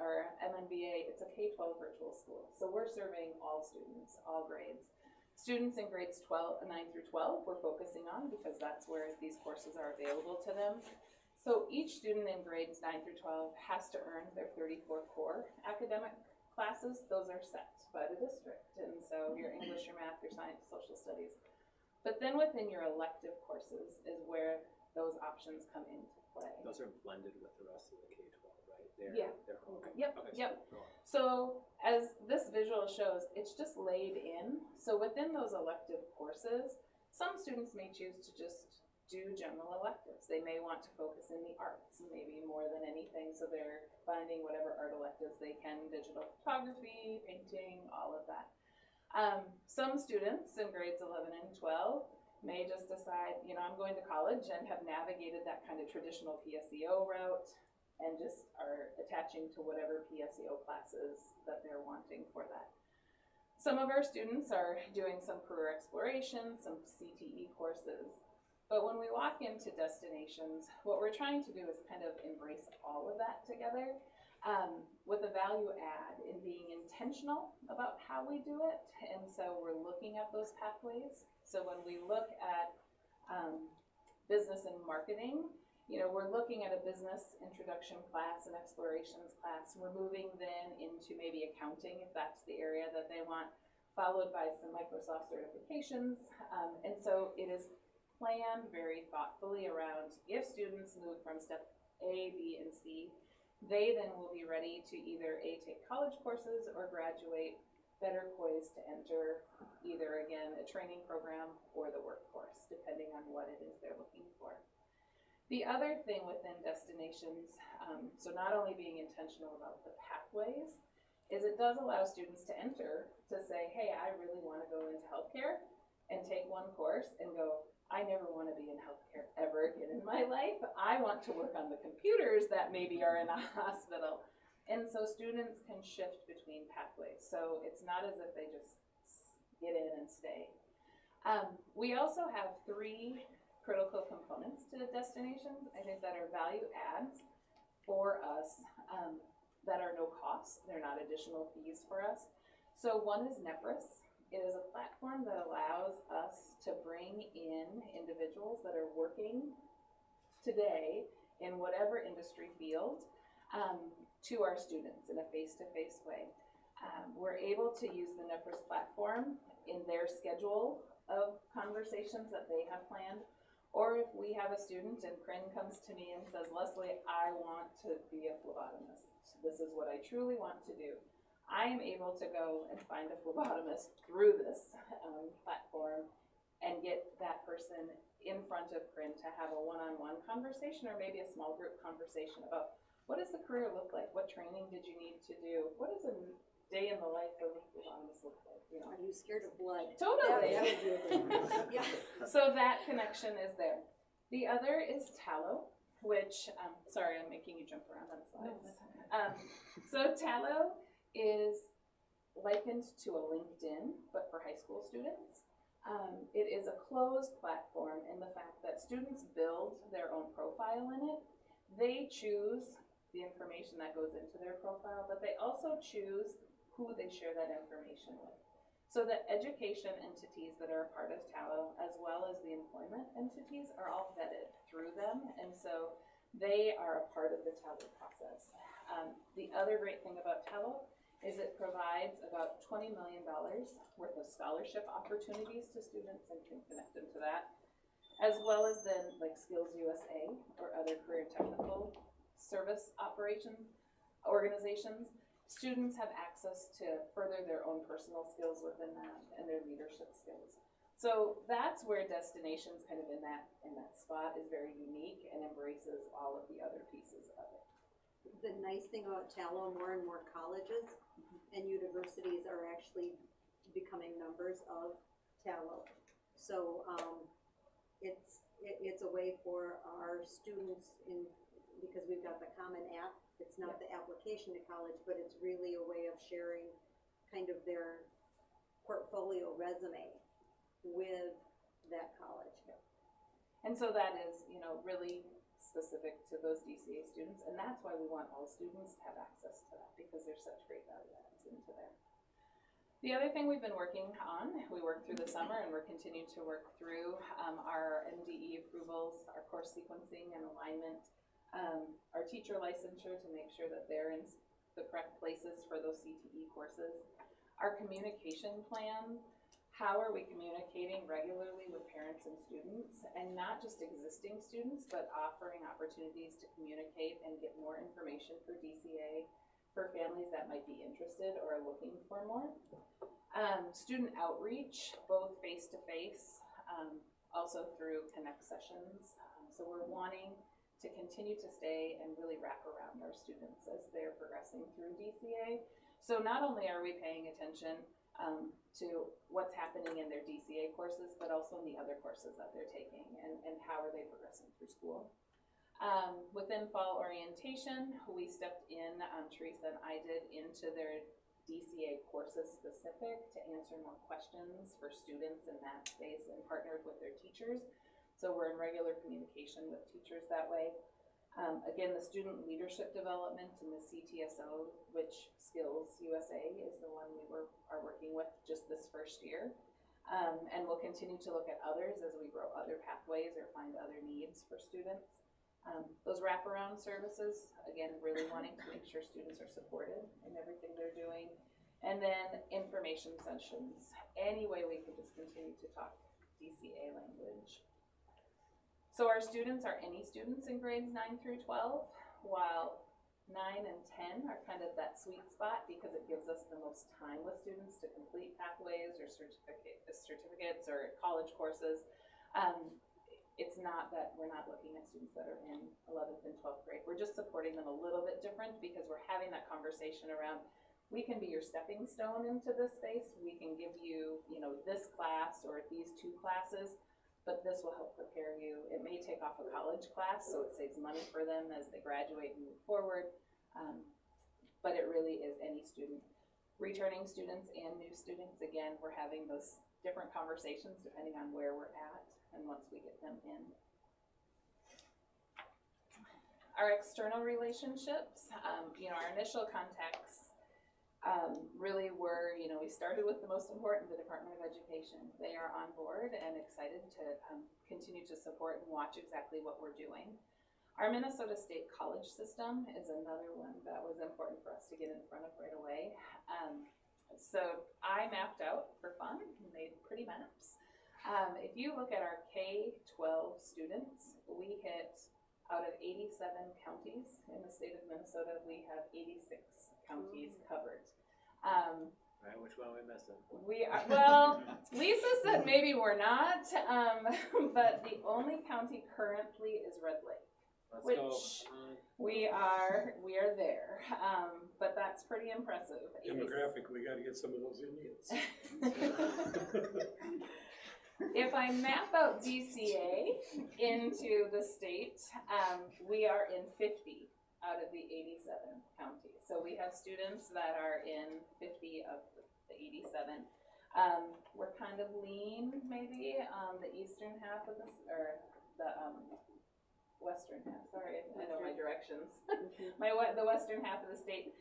or MNVA, it's a K-12 virtual school. So we're serving all students, all grades. Students in grades 9 through 12, we're focusing on because that's where these courses are available to them. So each student in grades 9 through 12 has to earn their 34 core academic classes. Those are set by the district. And so your English, your math, your science, social studies. But then within your elective courses is where those options come into play. Those are blended with the rest of the K-12, right? Yeah. They're okay. Yep, Okay, yep. go on. So as this visual shows, it's just laid in. So within those elective courses, some students may choose to just do general electives. They may want to focus in the arts, maybe more than anything. So they're finding whatever art electives they can, digital photography, painting, all of that. Some students in grades 11 and 12 may just decide, I'm going to college and have navigated that kind of traditional PSEO route and just are attaching to whatever PSEO classes that they're wanting for that. Some of our students are doing some career exploration, some CTE courses. But when we walk into destinations, what we're trying to do is kind of embrace all of that together with a value add in being intentional about how we do it. And so we're looking at those pathways. So when we look at business and marketing, we're looking at a business introduction class, an explorations class. We're moving then into maybe accounting, if that's the area that they want, followed by some Microsoft certifications. And so it is planned very thoughtfully around if students move from step A, B, and C, they then will be ready to either A, take college courses or graduate better poised to enter either, again, a training program or the workforce, depending on what it is they're looking for. The other thing within destinations, so not only being intentional about the pathways, is it does allow students to enter to say, hey, I really want to go into healthcare and take one course and go, I never want to be in healthcare ever again in my life. I want to work on the computers that maybe are in a hospital. And so students can shift between pathways. So it's not as if they just get in and stay. We also have 3 critical components to the destinations, I think, that are value adds for us that are no cost. They're not additional fees for us. So one is Nepris. It is a platform that allows us to bring in individuals that are working today in whatever industry field to our students in a face-to-face way. We're able to use the Nepris platform in their schedule of conversations that they have planned. Or if we have a student and Corinne comes to me and says, Leslie, I want to be a phlebotomist. This is what I truly want to do. I am able to go and find a phlebotomist through this platform and get that person in front of Corinne to have a one-on-one conversation or maybe a small group conversation about what does the career look like? What training did you need to do? What does a day in the life of a phlebotomist look like? Are you scared of blood? Totally. That would be a good one. Yeah. So that connection is there. The other is Tallo, which, sorry, I'm making you jump around on slides. So Tallo is likened to a LinkedIn, but for high school students. It is a closed platform in the fact that students build their own profile in it. They choose the information that goes into their profile, but they also choose who they share that information with. So the education entities that are a part of Tallo, as well as the employment entities, are all vetted through them, and so they are a part of the Tallo process. The other great thing about Tallo is it provides about $20 million worth of scholarship opportunities to students and can connect them to that, as well as then like Skills USA or other career technical service organizations. Students have access to further their own personal skills within that and their leadership skills. So that's where Destinations kind of in that spot is very unique and embraces all of the other pieces of it. The nice thing about Tallo, more and more colleges and universities are actually becoming members of Tallo. So it's a way for our students because we've got the common app. It's not the application to college, but it's really a way of sharing kind of their portfolio resume with that college. And so that is, you know, really specific to those DCA students, and that's why we want all students to have access to that, because there's such great value adds into there. The other thing we've been working on, we worked through the summer and we're continuing to work through our MDE approvals, our course sequencing and alignment, our teacher licensure to make sure that they're in the correct places for those CTE courses, our communication plan. How are we communicating regularly with parents and students, and not just existing students, but offering opportunities to communicate and get more information for DCA for families that might be interested or are looking for more. Student outreach, both face-to-face, also through Connect sessions. So we're wanting to continue to stay and really wrap around our students as they're progressing through DCA. So not only are we paying attention to what's happening in their DCA courses, but also in the other courses that they're taking, and how are they progressing through school. Within fall orientation, we stepped in, Teresa and I did, into their DCA courses specific to answer more questions for students in that space and partnered with their teachers. So we're in regular communication with teachers that way. Again, the student leadership development and the CTSO, which Skills USA is the one we are working with just this first year. And we'll continue to look at others as we grow other pathways or find other needs for students. Those wraparound services, again, really wanting to make sure students are supported in everything they're doing. And then information sessions, any way we can just continue to talk DCA language. So our students are any students in grades 9 through 12, while 9 and 10 are kind of that sweet spot because it gives us the most time with students to complete pathways or certificates or college courses. It's not that we're not looking at students that are in 11th and 12th grade. We're just supporting them a little bit different because we're having that conversation around, we can be your stepping stone into this space. We can give you, you know, this class or these 2 classes, but this will help prepare you. It may take off a college class, so it saves money for them as they graduate and move forward. But it really is any student. Returning students and new students, again, we're having those different conversations depending on where we're at and once we get them in. Our external relationships, you know, our initial contacts really were, you know, we started with the most important, the Department of Education. They are on board and excited to continue to support and watch exactly what we're doing. Our Minnesota State College system is another one that was important for us to get in front of right away. So I mapped out for fun, made pretty maps. If you look at our K-12 students, we hit, out of 87 counties in the state of Minnesota, we have 86 counties covered. Right, which one are we missing? We are, well, Lisa said maybe we're not, but the only county currently is Red Lake. Let's Which go. we are there, but that's pretty impressive. Demographic, we gotta get some of those Indians. If I map out DCA into the state, we are in 50 out of the 87 counties. So we have students that are in 50 of the 87. We're kind of lean, maybe, the eastern half of this, or the western half, sorry, I know my directions. The western half of the state.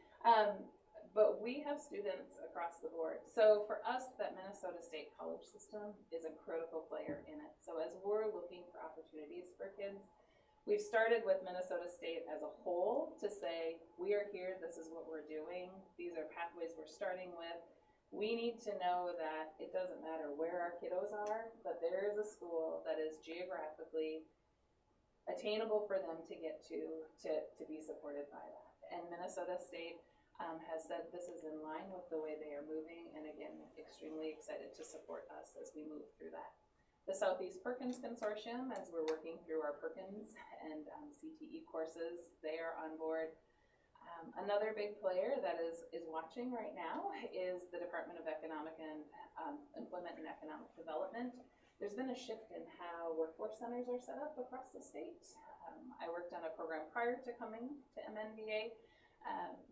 But we have students across the board. So for us, that Minnesota State College system is a critical player in it. So as we're looking for opportunities for kids, we've started with Minnesota State as a whole to say, we are here, this is what we're doing, these are pathways we're starting with. We need to know that it doesn't matter where our kiddos are, but there is a school that is geographically attainable for them to get to be supported by that. And Minnesota State has said this is in line with the way they are moving, and again, extremely excited to support us as we move through that. The Southeast Perkins Consortium, as we're working through our Perkins and CTE courses, they are on board. Another big player that is watching right now is the Department of Economic and Employment and Economic Development. There's been a shift in how workforce centers are set up across the state. I worked on a program prior to coming to MNVA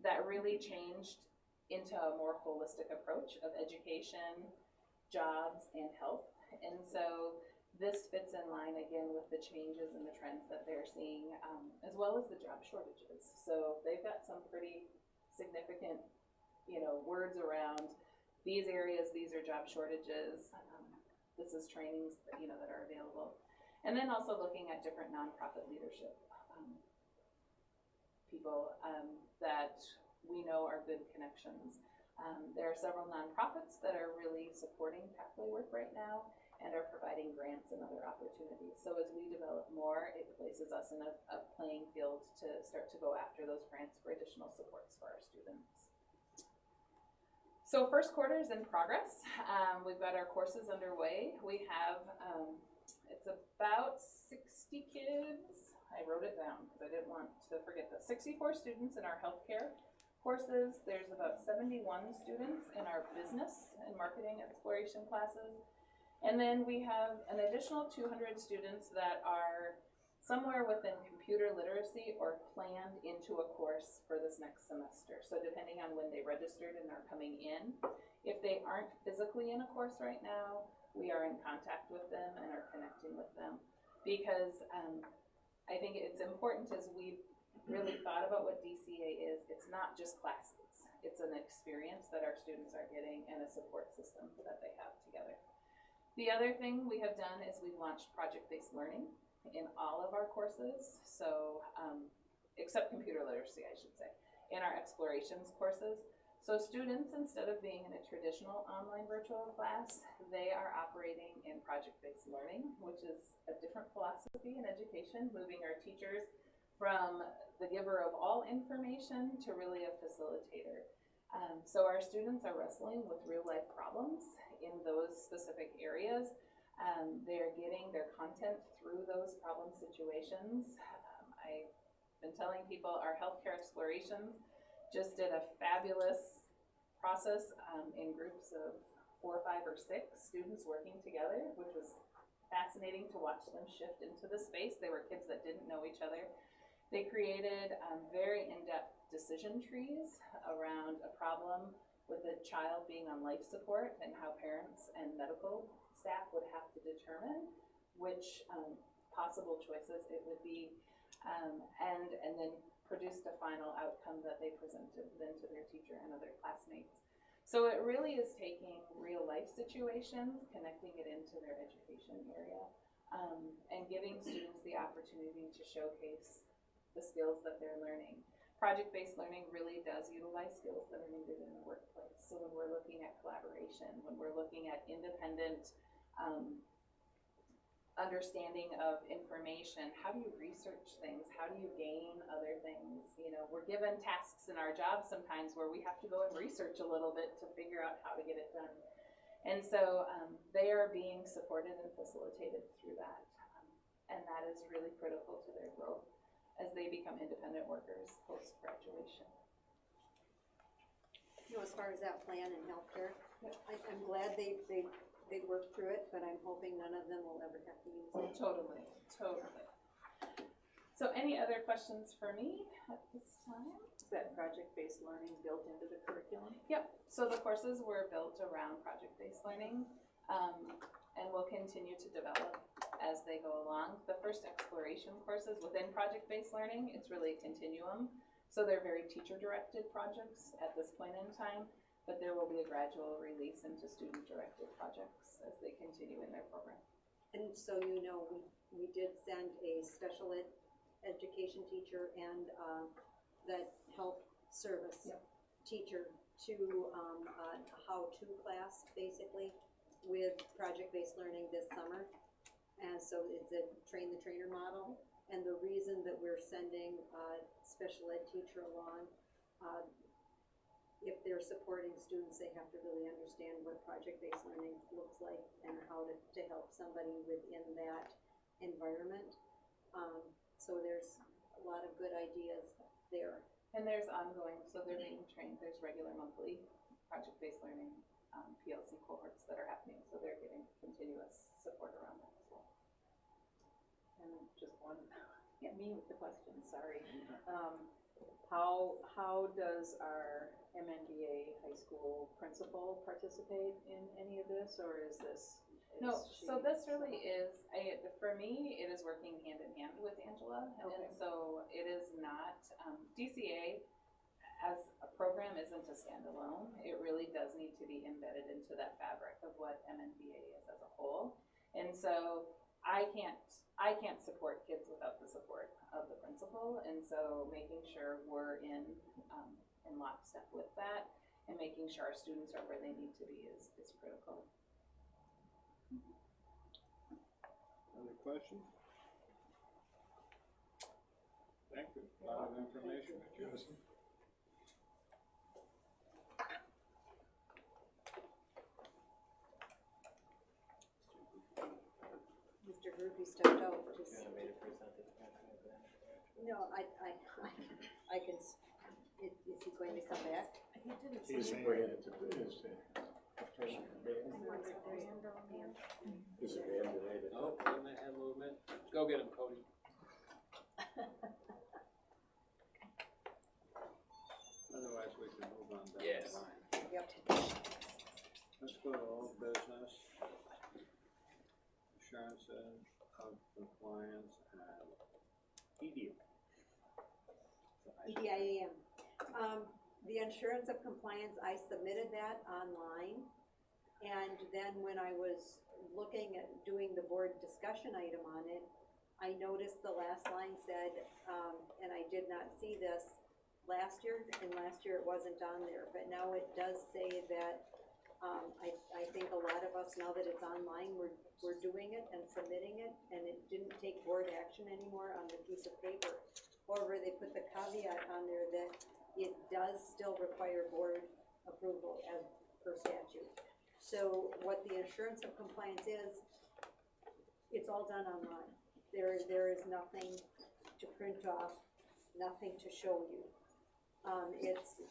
that really changed into a more holistic approach of education, jobs, and health. And so this fits in line again with the changes and the trends that they're seeing, as well as the job shortages. So they've got some pretty significant, words around these areas, these are job shortages, this is trainings that, that are available. And then also looking at different nonprofit leadership, people that we know are good connections. There are several nonprofits that are really supporting Pathway work right now and are providing grants and other opportunities. So as we develop more, it places us in a playing field to start to go after those grants for additional supports for our students. So first quarter is in progress. We've got our courses underway. We have, it's about 60 kids. I wrote it down because I didn't want to forget this. 64 students in our healthcare courses. There's about 71 students in our business and marketing exploration classes. And then we have an additional 200 students that are somewhere within computer literacy or planned into a course for this next semester. So depending on when they registered and are coming in, if they aren't physically in a course right now, we are in contact with them and are connecting with them. Because I think it's important as we've really thought about what DCA is, it's not just classes. It's an experience that our students are getting and a support system that they have together. The other thing we have done is we've launched project-based learning in all of our courses, so except computer literacy, I should say, in our explorations courses. So students, instead of being in a traditional online virtual class, they are operating in project-based learning, which is a different philosophy in education, moving our teachers from the giver of all information to really a facilitator. So our students are wrestling with real-life problems in those specific areas. They're getting their content through those problem situations. I've been telling people our healthcare explorations just did a fabulous process in groups of 4, 5, or 6 students working together, which was fascinating to watch them shift into the space. They were kids that didn't know each other. They created very in-depth decision trees around a problem with a child being on life support and how parents and medical staff would have to determine which possible choices it would be, and then produced a final outcome that they presented then to their teacher and other classmates. So it really is taking real life situations, connecting it into their education area, and giving students the opportunity to showcase the skills that they're learning. Project-based learning really does utilize skills that are needed in the workplace. So when we're looking at collaboration, when we're looking at independent understanding of information, how do you research things? How do you gain other things? We're given tasks in our jobs sometimes where we have to go and research a little bit to figure out how to get it done. And so they are being supported and facilitated through that. And that is really critical to their growth as they become independent workers post-graduation. As far as that plan in healthcare, I'm glad they worked through it, but I'm hoping none of them will ever have to use it. Totally. So any other questions for me at this time? Is that project-based learning built into the curriculum? Yep, so the courses were built around project-based learning, and will continue to develop as they go along. The first exploration courses within project-based learning, it's really a continuum. So they're very teacher-directed projects at this point in time, but there will be a gradual release into student-directed projects as they continue in their program. And so we did send a special education teacher and the health service teacher to a how-to class, basically, with project-based learning this summer. And so it's a train the trainer model. And the reason that we're sending a special ed teacher along, if they're supporting students, they have to really understand what project-based learning looks like and how to help somebody within that environment. So there's a lot of good ideas there. And there's ongoing, so they're being trained, there's regular monthly project-based learning PLC cohorts that are happening, so they're getting continuous support around that as well. And just one, me with the question, sorry. How does our MNBA high school principal participate in any of this, or is this No, Is so she- this really is, for me, it is working hand in hand with Angela, Okay. and so it is not, DCA as a program isn't a standalone. It really does need to be embedded into that fabric of what MNBA is as a whole. And so I can't support kids without the support of the principal, and so making sure we're in lockstep with that and making sure our students are where they need to be is critical. Other questions? Thank you, a lot of information. Justin? Mr. Groupie stepped out, just, You want me to present it? no, I can, is he going to come back? He's saying it to his, is it band related? Oh, movement, head movement. Go get him, Cody. Otherwise, we can move on down Yes. the line. Yep. Let's go to old business. Assurances of compliance and EDIA. EDIAM. The insurance of compliance, I submitted that online. And then when I was looking at doing the board discussion item on it, I noticed the last line said, and I did not see this last year, and last year it wasn't on there, but now it does say that, I think a lot of us, now that it's online, we're doing it and submitting it, and it didn't take board action anymore on the piece of paper. However, they put the caveat on there that it does still require board approval as per statute. So what the assurance of compliance is, it's all done online. There is nothing to print off, nothing to show you. It's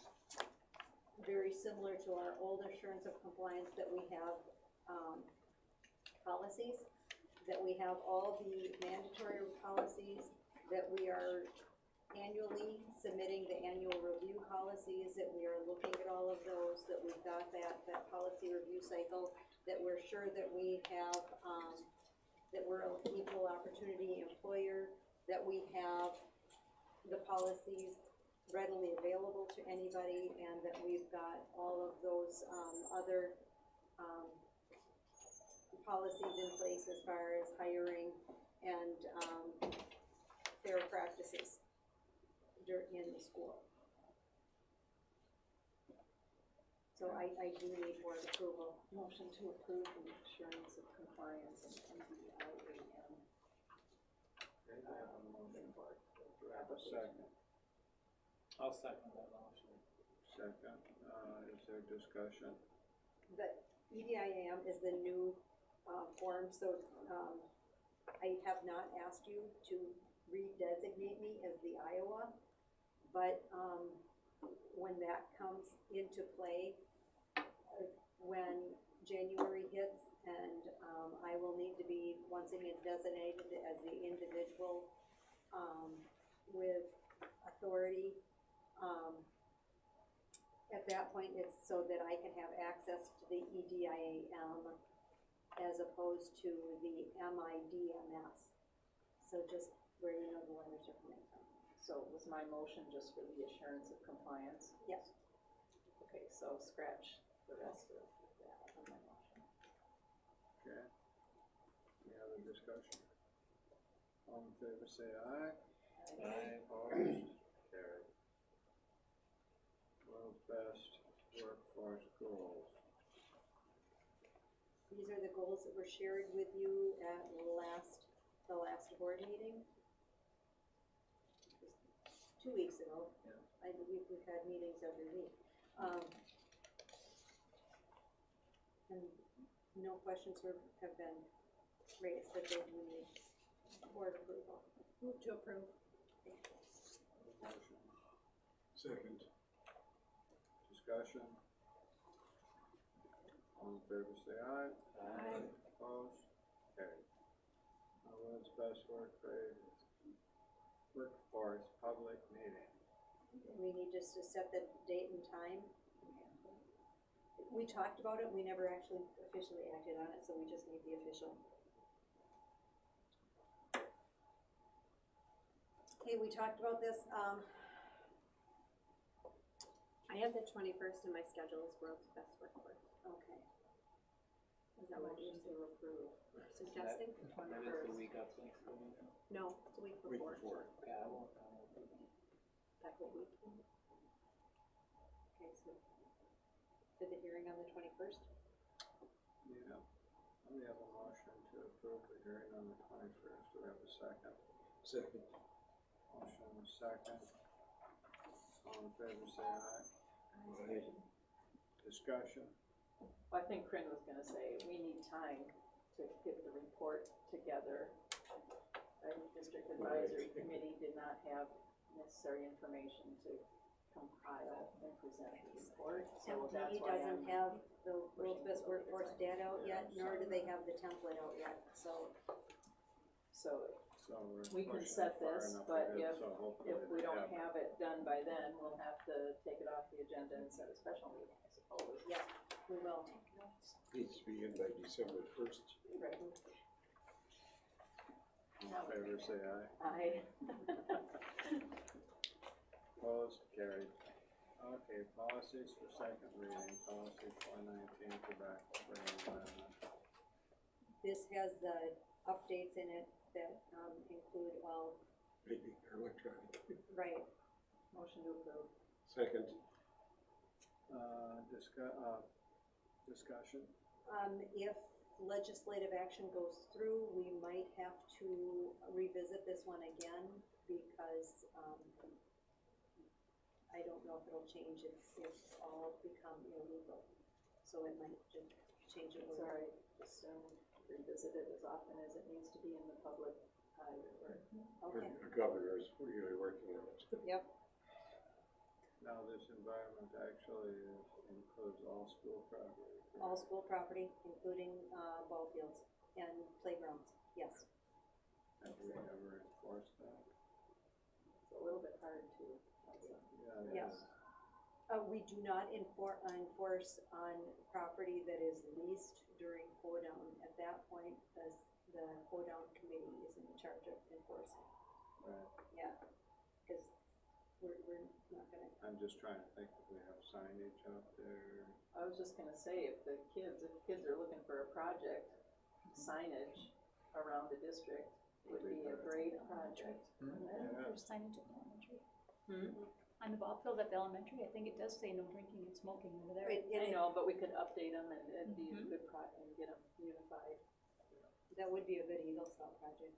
very similar to our old assurance of compliance that we have, policies, that we have all the mandatory policies, that we are annually submitting the annual review policies, that we are looking at all of those, that we've got that policy review cycle, that we're sure that we have, that we're an equal opportunity employer, that we have the policies readily available to anybody, and that we've got all of those, other, policies in place as far as hiring and, fair practices in the school. So I do need board approval. Motion to approve the assurance of compliance and MBIAM. Okay, I have a motion. Do I have a second? I'll second that motion. Second, is there discussion? The EDIAM is the new, form, so, I have not asked you to redesignate me as the Iowa, but, when that comes into play, when January hits, and, I will need to be once again designated as the individual, with authority, at that point, it's so that I can have access to the EDIAM as opposed to the MIDMS. So just where you know the letters are coming from. So was my motion just for the assurance of compliance? Yes. Okay, so scratch the rest of that on my motion. Okay. Any other discussion? All in favor, say aye. Aye. Opposed? Carried. World's best workforce goals. These are the goals that were shared with you at the last board meeting. Just 2 weeks ago. Yeah. I believe we've had meetings every week. And no questions have been raised, but they do need board approval. Move to approve. Motion. Second. Discussion. All in favor, say aye. Aye. Opposed? Carried. World's best workforce public meeting. We need just to set the date and time. we talked about it, we never actually officially acted on it, so we just need the official. Okay, we talked about this, I have the 21st in my schedule as World's Best Workforce. okay. Is that what you're To approve. suggesting? That is the week of Thanksgiving. No, it's the week Week before. before. Yeah, I won't. That whole week? Okay, so, for the hearing on the 21st? Yeah. We have a motion to approve the hearing on the 21st. Do we have a second? Second. Motion is second. All in favor, say aye. Aye. Discussion. I think Corinne was gonna say, we need time to get the report together. The district advisory committee did not have necessary information to compile and present the report, so that's MDE why doesn't I'm. have the World's Best Workforce data out yet, nor do they have the template out yet, so. So So we we're can pushing set it far this, enough but ahead, so hopefully if we they don't have it. have it done by then, we'll have to take it off the agenda and set a special meeting, I suppose. Yeah, we will. Needs to be in by December 1st. Right. All in favor, say aye. Opposed, carried. Okay, policies for second reading, policy 419, tobacco and environment. This has the updates in it that, include all, Maybe electronic. right, Motion to approve. Second. Discussion. if legislative action goes through, we might have to revisit this one again, because, I don't know if it'll change if all become illegal, so it might just change it a It's little. all right, just revisit it as often as it needs to be in the public eye. Okay, The governor is really working on it. yep, Now, this environment actually includes all school property. correct? all school property, including, ball fields and playgrounds, yes. Have we ever enforced that? It's a little bit hard to. Yeah. Yes. We do not enforce on property that is leased during hoedown. At that point, the hoedown committee is in charge of enforcing. Right. Yeah, because we're not gonna, I'm just trying to think if we have signage out there. I was just gonna say, if kids are looking for a project, signage around the district would be a great project. There's signage at the elementary. On the ball field at the elementary, I think it does say no drinking and smoking over there. I know, but we could update them and it'd be a good and get them unified, that would be a good Eagle Scout project.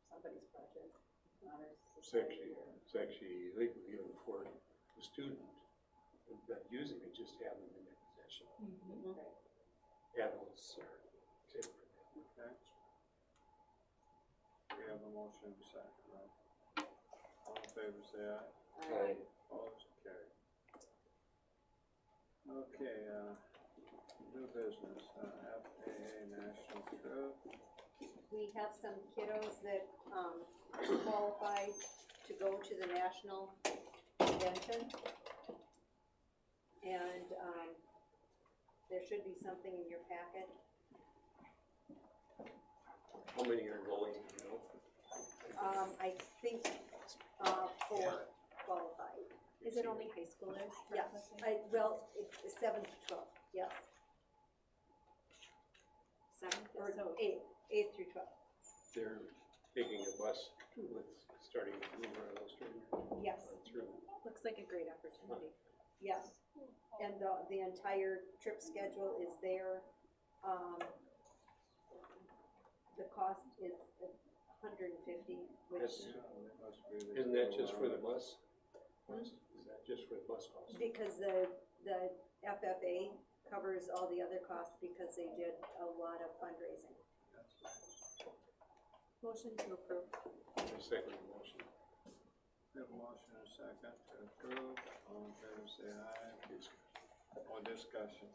somebody's project. Honors It's Society or. actually illegal even for the student, not using it, just have them in their possession. Okay. Adults are different. Okay. We have a motion second, right? All in favor, say aye. Aye. Opposed, carried. Okay, new business, FAA National Trip. We have some kiddos that, qualify to go to the national convention. And, there should be something in your packet. How many are going, you know? I think, 4 qualify. Is it only high schoolers? Yeah, it's 7 to 12, yes, 7th, or so 8 through 12, They're taking a bus with, starting at Blue Royal yes, through. looks like a great opportunity. yes. And the entire trip schedule is there. The cost is $150, which, Isn't that just for the bus? Is that just for the bus cost? because the FFA covers all the other costs because they did a lot of fundraising. Motion to approve. Second motion. We have a motion and a second to approve. All in favor, say aye. Or discussion.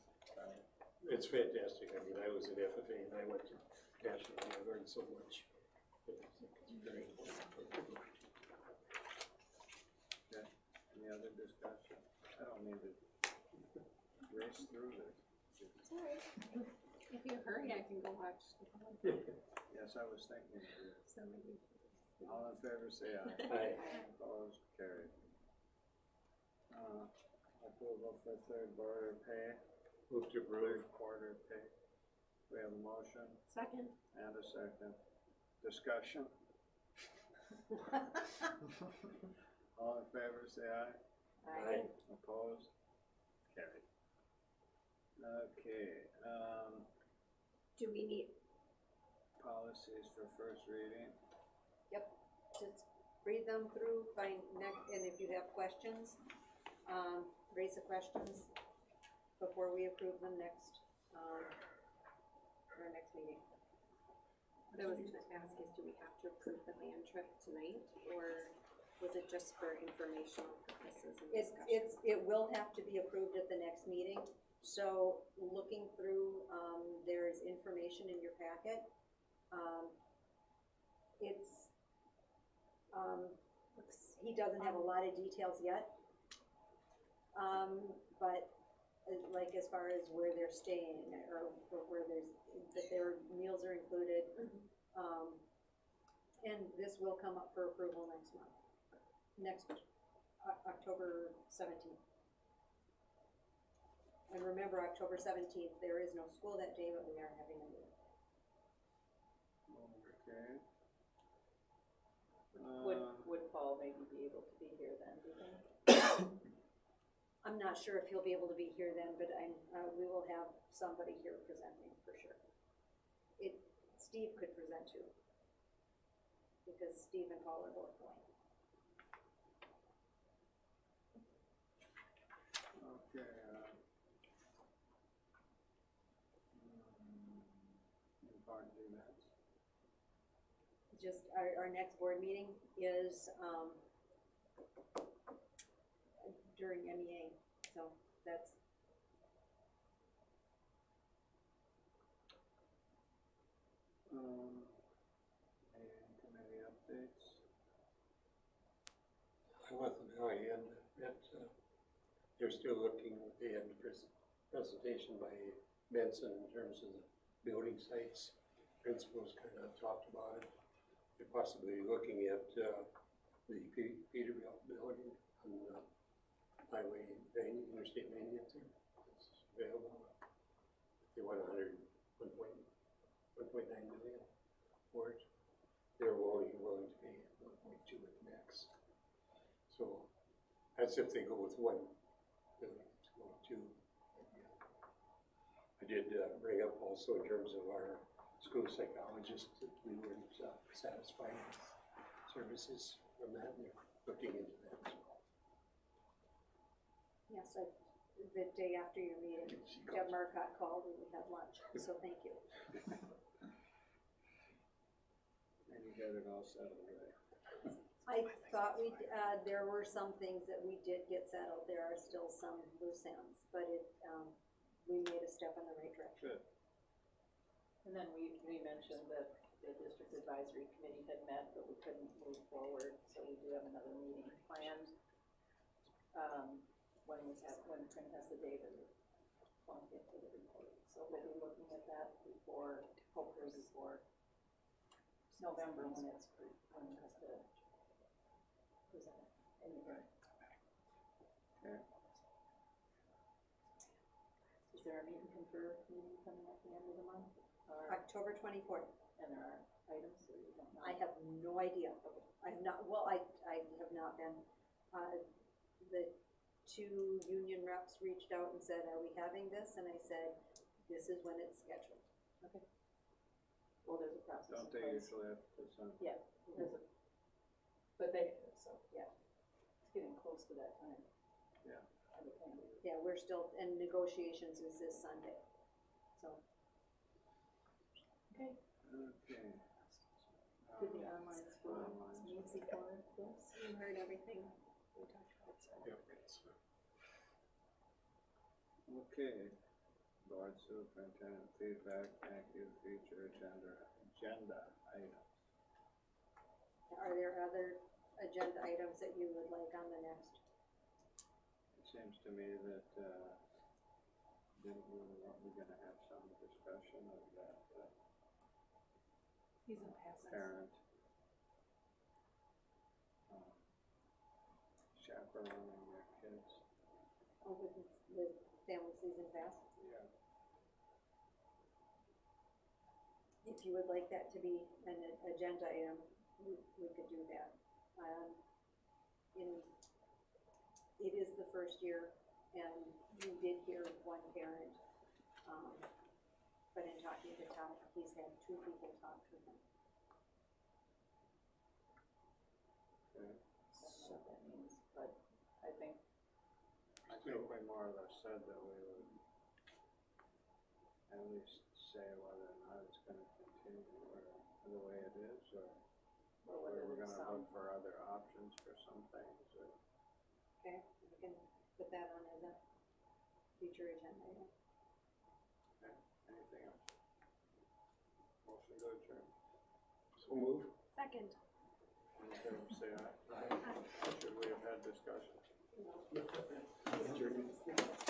It's fantastic. I mean, I was in FFA and I went to national and I learned so much. I think it's very important for people. Okay, any other discussion? I don't need to race through this. Sorry. If you hurry, I can go watch. Yes, I was thinking of you. Somebody. All in favor, say aye. Aye. Opposed, carried. Approval for third quarter pay, Move to approve. third quarter pay. We have a motion Second. and a second. Discussion. All in favor, say aye. Aye. Opposed? Carried. Okay, Do we need, policies for first reading. just read them through, find next, and if you have questions, raise the questions before we approve them next, our next meeting. What I was gonna ask is, do we have to approve the land trip tonight, or was it just for informational purposes and discussion? It will have to be approved at the next meeting, so looking through, there's information in your packet. It's, he doesn't have a lot of details yet. But like as far as where they're staying or where there's, that their meals are included. And this will come up for approval next month, October 17th. And remember, October 17th, there is no school that day, but we are having a meeting. Okay. Would Paul maybe be able to be here then, do you think? I'm not sure if he'll be able to be here then, but we will have somebody here presenting for sure. Steve could present too, because Steve and Paul are both going. Okay, important events. Just our next board meeting is, during MEA, so that's. Any committee updates? I wasn't really in that, they're still looking, they had a presentation by Benson in terms of the building sites. Principals kind of talked about it. They're possibly looking at, the Peterbilt building on, Highway 90, Interstate 90 up there. It's available. They want 1.9 million for it. They're only willing to pay 1.2 at max. So that's if they go with one building, it's going two. I did bring up also in terms of our school psychologist that we weren't satisfied with services from that, and they're looking into that. So. Yes, the day after your meeting, Deb Marcotte called and we had lunch, so thank you. And you got it all settled, right? I thought there were some things that we did get settled. There are still some loose ends, but we made a step in the right direction. Good. And then we mentioned that the district advisory committee had met, but we couldn't move forward, so we do have another meeting planned. When Trin has the data, we'll get to the report. So we'll be looking at that hopefully before November when we have to present it anywhere. Okay. Is there a meet and confer meeting coming at the end of the month? October 24th. And there are items that you don't know? I have no idea. I have not, well, I have not been. The two union reps reached out and said, are we having this? And I said, this is when it's scheduled. Okay. Well, there's a process. Don't in they place. usually have to put some? Yeah, there's a, but they, so, yeah, it's getting close to that time. Yeah. I would think. Yeah, we're still, and negotiations is this Sunday, so. Okay. Okay. Did the online school meet before this? You heard everything we talked about, so. Yep, it's, Okay, board superintendent feedback, thank you, future agenda items. Are there other agenda items that you would like on the next? It seems to me that, we're gonna have some discussion of that, He's in passing. parent, chaperoning their kids. Oh, with family season pass. Yeah. If you would like that to be an agenda item, we could do that. It is the first year, and we did hear one parent, but in talking to Tom, he's had 2 people talk to him. Okay. I don't know what that means, but I think I think we more or less said that we would at least say whether or not it's gonna continue or the way it is, or whether we're there's gonna some, look for other options for some things, or. Okay, we can put that on as a future agenda item. Okay, anything else? Motion to adjourn. So move. Second. All in favor, say aye. Aye. Should we have had discussion? Adjourn.